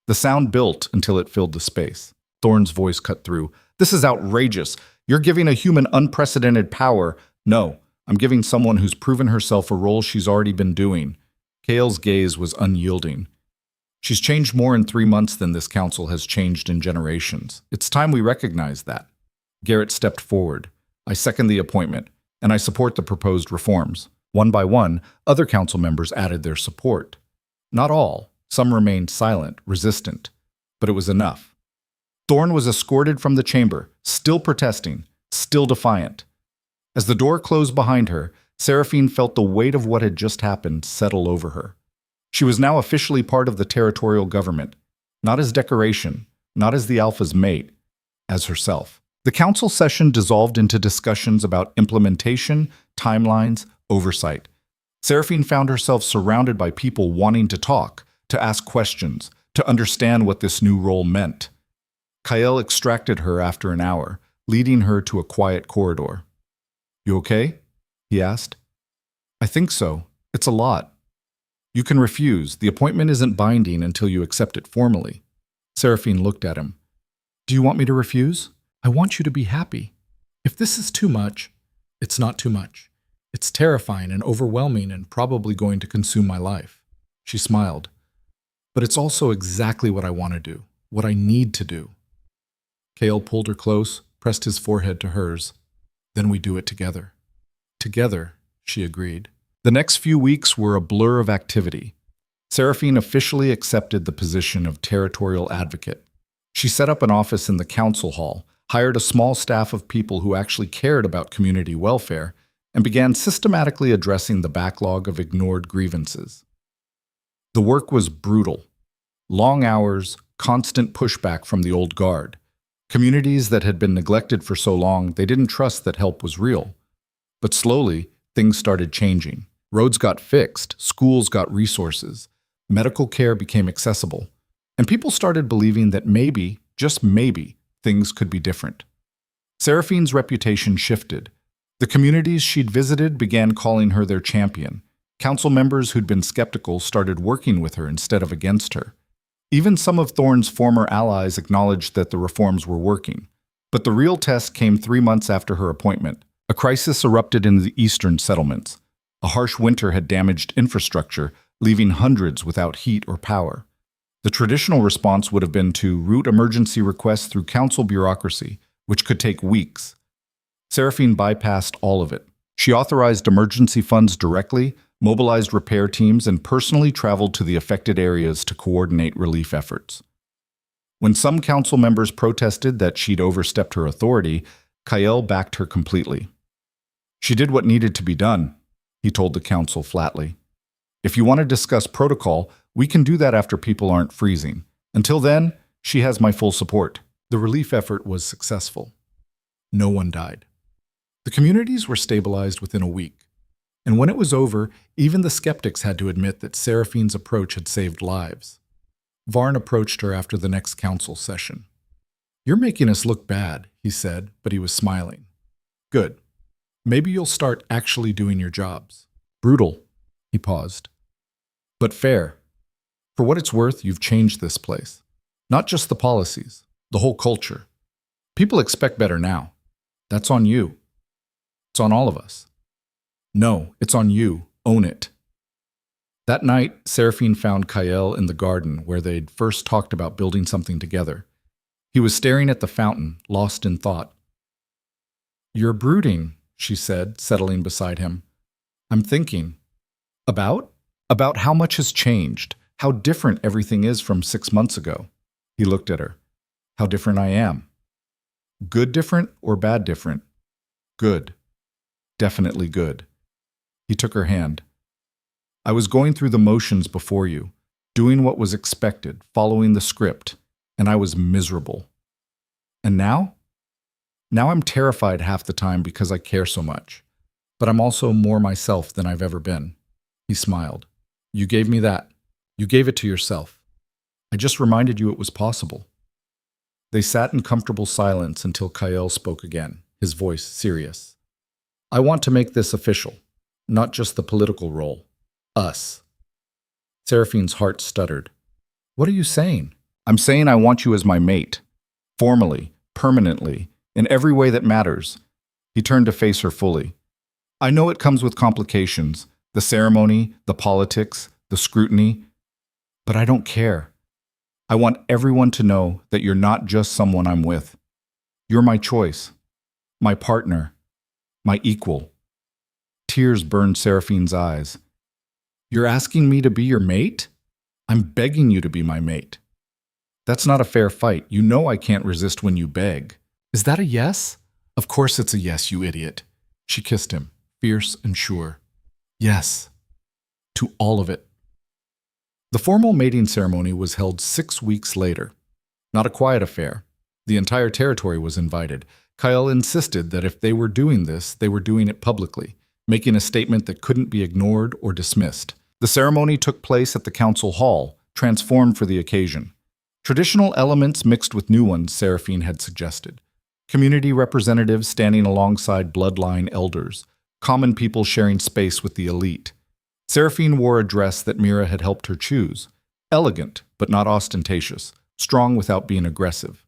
The sound built until it filled the space. Thorne's voice cut through. This is outrageous. You're giving a human unprecedented power. No, I'm giving someone who's proven herself a role she's already been doing. Cale's gaze was unyielding. She's changed more in 3 months than this council has changed in generations. It's time we recognize that. Garrett stepped forward. I second the appointment, and I support the proposed reforms. One by one, other council members added their support. Not all. Some remained silent, resistant. But it was enough. Thorne was escorted from the chamber, still protesting, still defiant. As the door closed behind her, Seraphine felt the weight of what had just happened settle over her. She was now officially part of the territorial government, not as decoration, not as the Alpha's mate, as herself. The council session dissolved into discussions about implementation, timelines, oversight. Seraphine found herself surrounded by people wanting to talk, to ask questions, to understand what this new role meant. Kael extracted her after an hour, leading her to a quiet corridor. You okay? He asked. I think so. It's a lot. You can refuse. The appointment isn't binding until you accept it formally. Seraphine looked at him. Do you want me to refuse? I want you to be happy. If this is too much, it's not too much. It's terrifying and overwhelming and probably going to consume my life. She smiled. But it's also exactly what I want to do, what I need to do. Cale pulled her close, pressed his forehead to hers. Then we do it together. Together, she agreed. The next few weeks were a blur of activity. Seraphine officially accepted the position of territorial advocate. She set up an office in the council hall, hired a small staff of people who actually cared about community welfare, and began systematically addressing the backlog of ignored grievances. The work was brutal. Long hours, constant pushback from the old guard. Communities that had been neglected for so long, they didn't trust that help was real. But slowly, things started changing. Roads got fixed, schools got resources, medical care became accessible, and people started believing that maybe, just maybe, things could be different. Seraphine's reputation shifted. The communities she'd visited began calling her their champion. Council members who'd been skeptical started working with her instead of against her. Even some of Thorne's former allies acknowledged that the reforms were working. But the real test came 3 months after her appointment. A crisis erupted in the eastern settlements. A harsh winter had damaged infrastructure, leaving hundreds without heat or power. The traditional response would have been to route emergency requests through council bureaucracy, which could take weeks. Seraphine bypassed all of it. She authorized emergency funds directly, mobilized repair teams, and personally traveled to the affected areas to coordinate relief efforts. When some council members protested that she'd overstepped her authority, Kael backed her completely. She did what needed to be done, he told the council flatly. If you want to discuss protocol, we can do that after people aren't freezing. Until then, she has my full support. The relief effort was successful. No one died. The communities were stabilized within a week. And when it was over, even the skeptics had to admit that Seraphine's approach had saved lives. Varn approached her after the next council session. "You're making us look bad," he said, but he was smiling. "Good. Maybe you'll start actually doing your jobs." "Brutal," he paused. "But fair. For what it's worth, you've changed this place. Not just the policies, the whole culture. People expect better now. That's on you. It's on all of us." "No, it's on you. Own it." That night, Seraphine found Kael in the garden where they'd first talked about building something together. He was staring at the fountain, lost in thought. "You're brooding," she said, settling beside him. "I'm thinking." "About?" "About how much has changed, how different everything is from 6 months ago." He looked at her. "How different I am." "Good different or bad different?" "Good. Definitely good." He took her hand. "I was going through the motions before you, doing what was expected, following the script, and I was miserable. And now? Now I'm terrified half the time because I care so much. But I'm also more myself than I've ever been." He smiled. "You gave me that. You gave it to yourself. I just reminded you it was possible." They sat in comfortable silence until Kael spoke again, his voice serious. "I want to make this official, not just the political role. Us." Seraphine's heart stuttered. "What are you saying?" "I'm saying I want you as my mate. Formally, permanently, in every way that matters." He turned to face her fully. "I know it comes with complications, the ceremony, the politics, the scrutiny, but I don't care. I want everyone to know that you're not just someone I'm with. You're my choice, my partner, my equal." Tears burned Seraphine's eyes. "You're asking me to be your mate? I'm begging you to be my mate." "That's not a fair fight. You know I can't resist when you beg." "Is that a yes?" "Of course it's a yes, you idiot." She kissed him, fierce and sure. "Yes. To all of it." The formal mating ceremony was held 6 weeks later. Not a quiet affair. The entire territory was invited. Kael insisted that if they were doing this, they were doing it publicly, making a statement that couldn't be ignored or dismissed. The ceremony took place at the council hall, transformed for the occasion. Traditional elements mixed with new ones Seraphine had suggested. Community representatives standing alongside bloodline elders, common people sharing space with the elite. Seraphine wore a dress that Mira had helped her choose. Elegant, but not ostentatious, strong without being aggressive.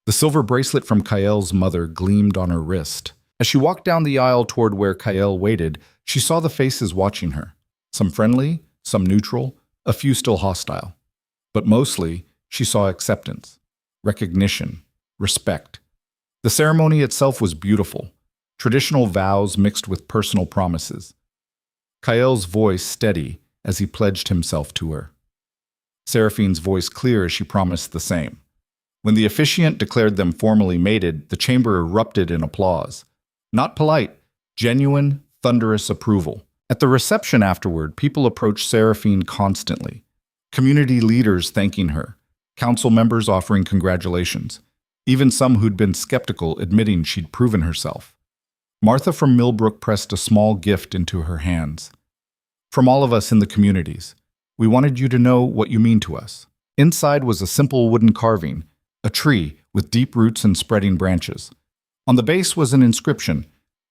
The silver bracelet from Kael's mother gleamed on her wrist. As she walked down the aisle toward where Kael waited, she saw the faces watching her. Some friendly, some neutral, a few still hostile. But mostly, she saw acceptance, recognition, respect. The ceremony itself was beautiful, traditional vows mixed with personal promises. Kael's voice steady as he pledged himself to her. Seraphine's voice clear as she promised the same. When the officiant declared them formally mated, the chamber erupted in applause. Not polite, genuine, thunderous approval. At the reception afterward, people approached Seraphine constantly. Community leaders thanking her, council members offering congratulations, even some who'd been skeptical admitting she'd proven herself. Martha from Millbrook pressed a small gift into her hands. From all of us in the communities, we wanted you to know what you mean to us. Inside was a simple wooden carving, a tree with deep roots and spreading branches. On the base was an inscription.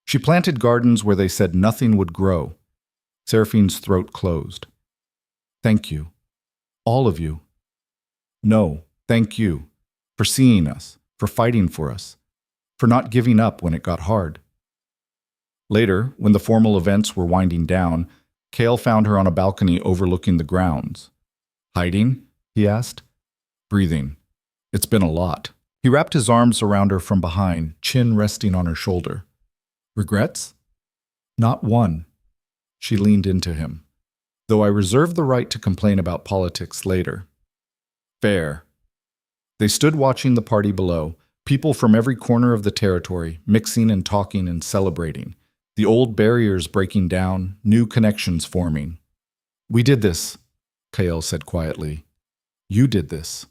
She planted gardens where they said nothing would grow. Seraphine's throat closed. Thank you. All of you. No, thank you. For seeing us, for fighting for us, for not giving up when it got hard. Later, when the formal events were winding down, Cale found her on a balcony overlooking the grounds. Hiding? He asked. Breathing. It's been a lot. He wrapped his arms around her from behind, chin resting on her shoulder. Regrets? Not one. She leaned into him. Though I reserve the right to complain about politics later. Fair. They stood watching the party below, people from every corner of the territory, mixing and talking and celebrating. The old barriers breaking down, new connections forming. We did this, Kael said quietly. You did this.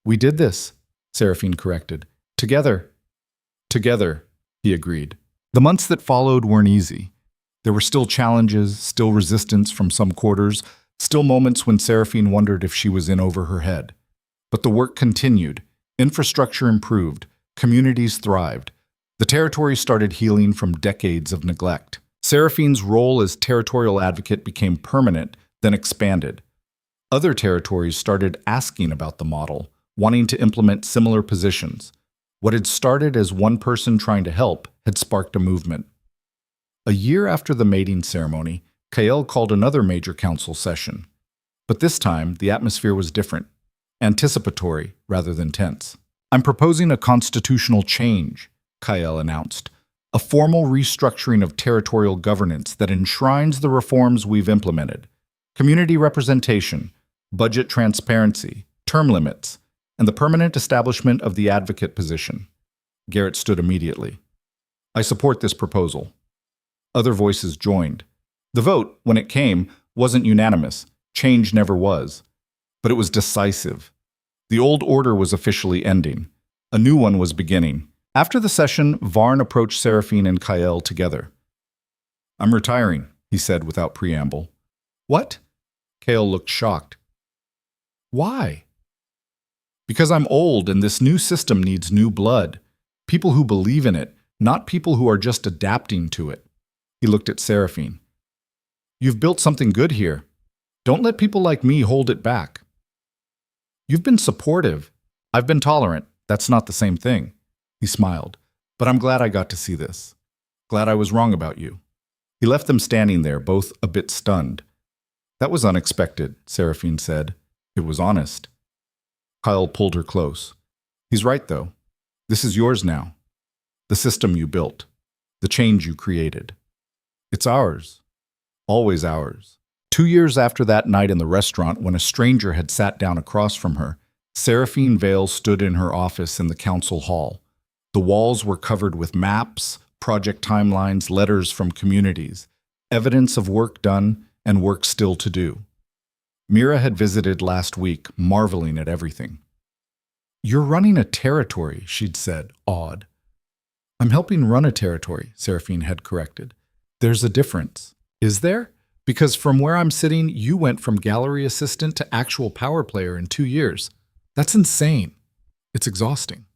We did this, Seraphine corrected. Together. Together, he agreed. The months that followed weren't easy. There were still challenges, still resistance from some quarters, still moments when Seraphine wondered if she was in over her head. But the work continued. Infrastructure improved. Communities thrived. The territory started healing from decades of neglect. Seraphine's role as territorial advocate became permanent, then expanded. Other territories started asking about the model, wanting to implement similar positions. What had started as one person trying to help had sparked a movement. A year after the mating ceremony, Kael called another major council session. But this time, the atmosphere was different, anticipatory rather than tense. I'm proposing a constitutional change, Kael announced, a formal restructuring of territorial governance that enshrines the reforms we've implemented. Community representation, budget transparency, term limits, and the permanent establishment of the advocate position. Garrett stood immediately. I support this proposal. Other voices joined. The vote, when it came, wasn't unanimous. Change never was. But it was decisive. The old order was officially ending. A new one was beginning. After the session, Varn approached Seraphine and Kael together. I'm retiring, he said without preamble. What? Kael looked shocked. Why? Because I'm old and this new system needs new blood. People who believe in it, not people who are just adapting to it. He looked at Seraphine. You've built something good here. Don't let people like me hold it back. You've been supportive. I've been tolerant. That's not the same thing. He smiled. But I'm glad I got to see this. Glad I was wrong about you. He left them standing there, both a bit stunned. That was unexpected, Seraphine said. It was honest. Kyle pulled her close. He's right, though. This is yours now. The system you built. The change you created. It's ours. Always ours. 2 years after that night in the restaurant when a stranger had sat down across from her, Seraphine Vale stood in her office in the council hall. The walls were covered with maps, project timelines, letters from communities, evidence of work done and work still to do. Mira had visited last week, marveling at everything. You're running a territory, she'd said, awed. I'm helping run a territory, Seraphine had corrected. There's a difference. Is there? Because from where I'm sitting, you went from gallery assistant to actual power player in 2 years. That's insane. It's exhausting.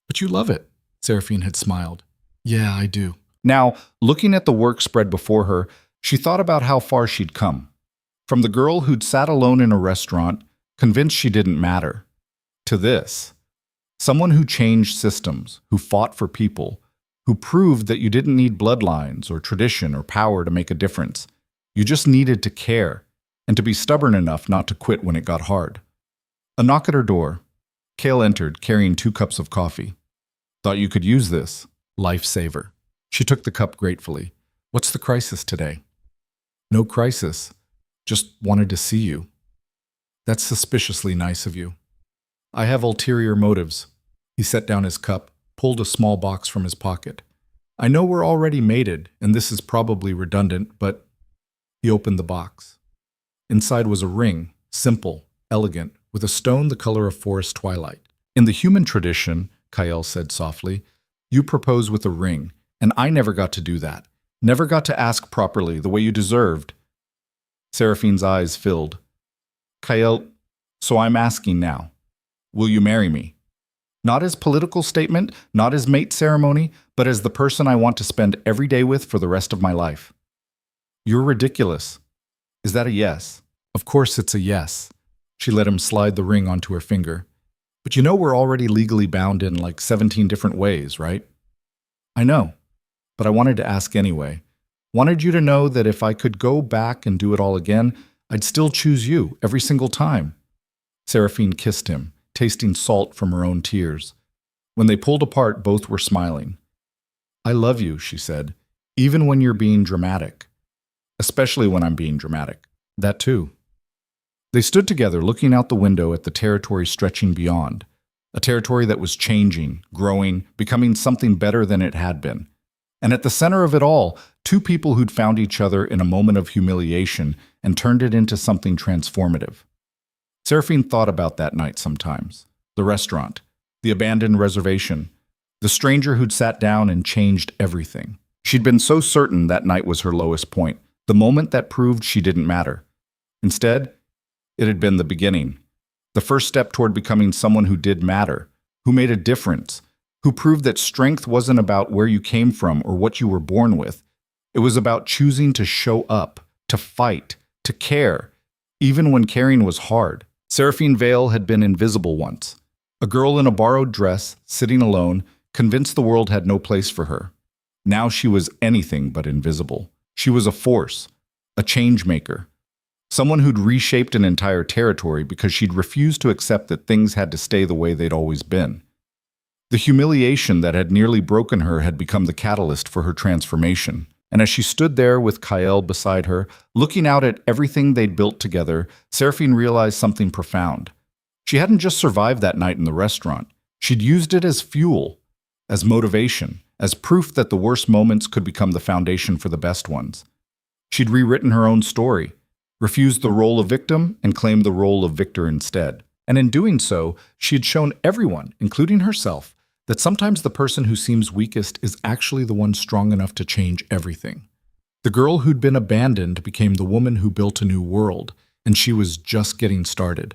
But you love it, Seraphine had smiled. Yeah, I do. Now, looking at the work spread before her, she thought about how far she'd come. From the girl who'd sat alone in a restaurant, convinced she didn't matter, to this. Someone who changed systems, who fought for people, who proved that you didn't need bloodlines or tradition or power to make a difference. You just needed to care, and to be stubborn enough not to quit when it got hard. A knock at her door. Kale entered, carrying 2 cups of coffee. Thought you could use this. Lifesaver. She took the cup gratefully. What's the crisis today? No crisis. Just wanted to see you. That's suspiciously nice of you. I have ulterior motives. He set down his cup, pulled a small box from his pocket. I know we're already mated, and this is probably redundant, but... He opened the box. Inside was a ring, simple, elegant, with a stone the color of forest twilight. In the human tradition, Kael said softly, you propose with a ring, and I never got to do that. Never got to ask properly, the way you deserved. Seraphine's eyes filled. Kael, so I'm asking now. Will you marry me? Not as political statement, not as mate ceremony, but as the person I want to spend every day with for the rest of my life. You're ridiculous. Is that a yes? Of course it's a yes. She let him slide the ring onto her finger. But you know we're already legally bound in like 17 different ways, right? I know, but I wanted to ask anyway. Wanted you to know that if I could go back and do it all again, I'd still choose you every single time. Seraphine kissed him, tasting salt from her own tears. When they pulled apart, both were smiling. I love you, she said, even when you're being dramatic. Especially when I'm being dramatic. That too. They stood together looking out the window at the territory stretching beyond, a territory that was changing, growing, becoming something better than it had been. And at the center of it all, two people who'd found each other in a moment of humiliation and turned it into something transformative. Seraphine thought about that night sometimes. The restaurant, the abandoned reservation, the stranger who'd sat down and changed everything. She'd been so certain that night was her lowest point, the moment that proved she didn't matter. Instead, it had been the beginning, the first step toward becoming someone who did matter, who made a difference, who proved that strength wasn't about where you came from or what you were born with. It was about choosing to show up, to fight, to care, even when caring was hard. Seraphine Vale had been invisible once, a girl in a borrowed dress, sitting alone, convinced the world had no place for her. Now she was anything but invisible. She was a force, a change maker, someone who'd reshaped an entire territory because she'd refused to accept that things had to stay the way they'd always been. The humiliation that had nearly broken her had become the catalyst for her transformation. And as she stood there with Kael beside her, looking out at everything they'd built together, Seraphine realized something profound. She hadn't just survived that night in the restaurant. She'd used it as fuel, as motivation, as proof that the worst moments could become the foundation for the best ones. She'd rewritten her own story, refused the role of victim, and claimed the role of victor instead. And in doing so, she had shown everyone, including herself, that sometimes the person who seems weakest is actually the one strong enough to change everything. The girl who'd been abandoned became the woman who built a new world, and she was just getting started.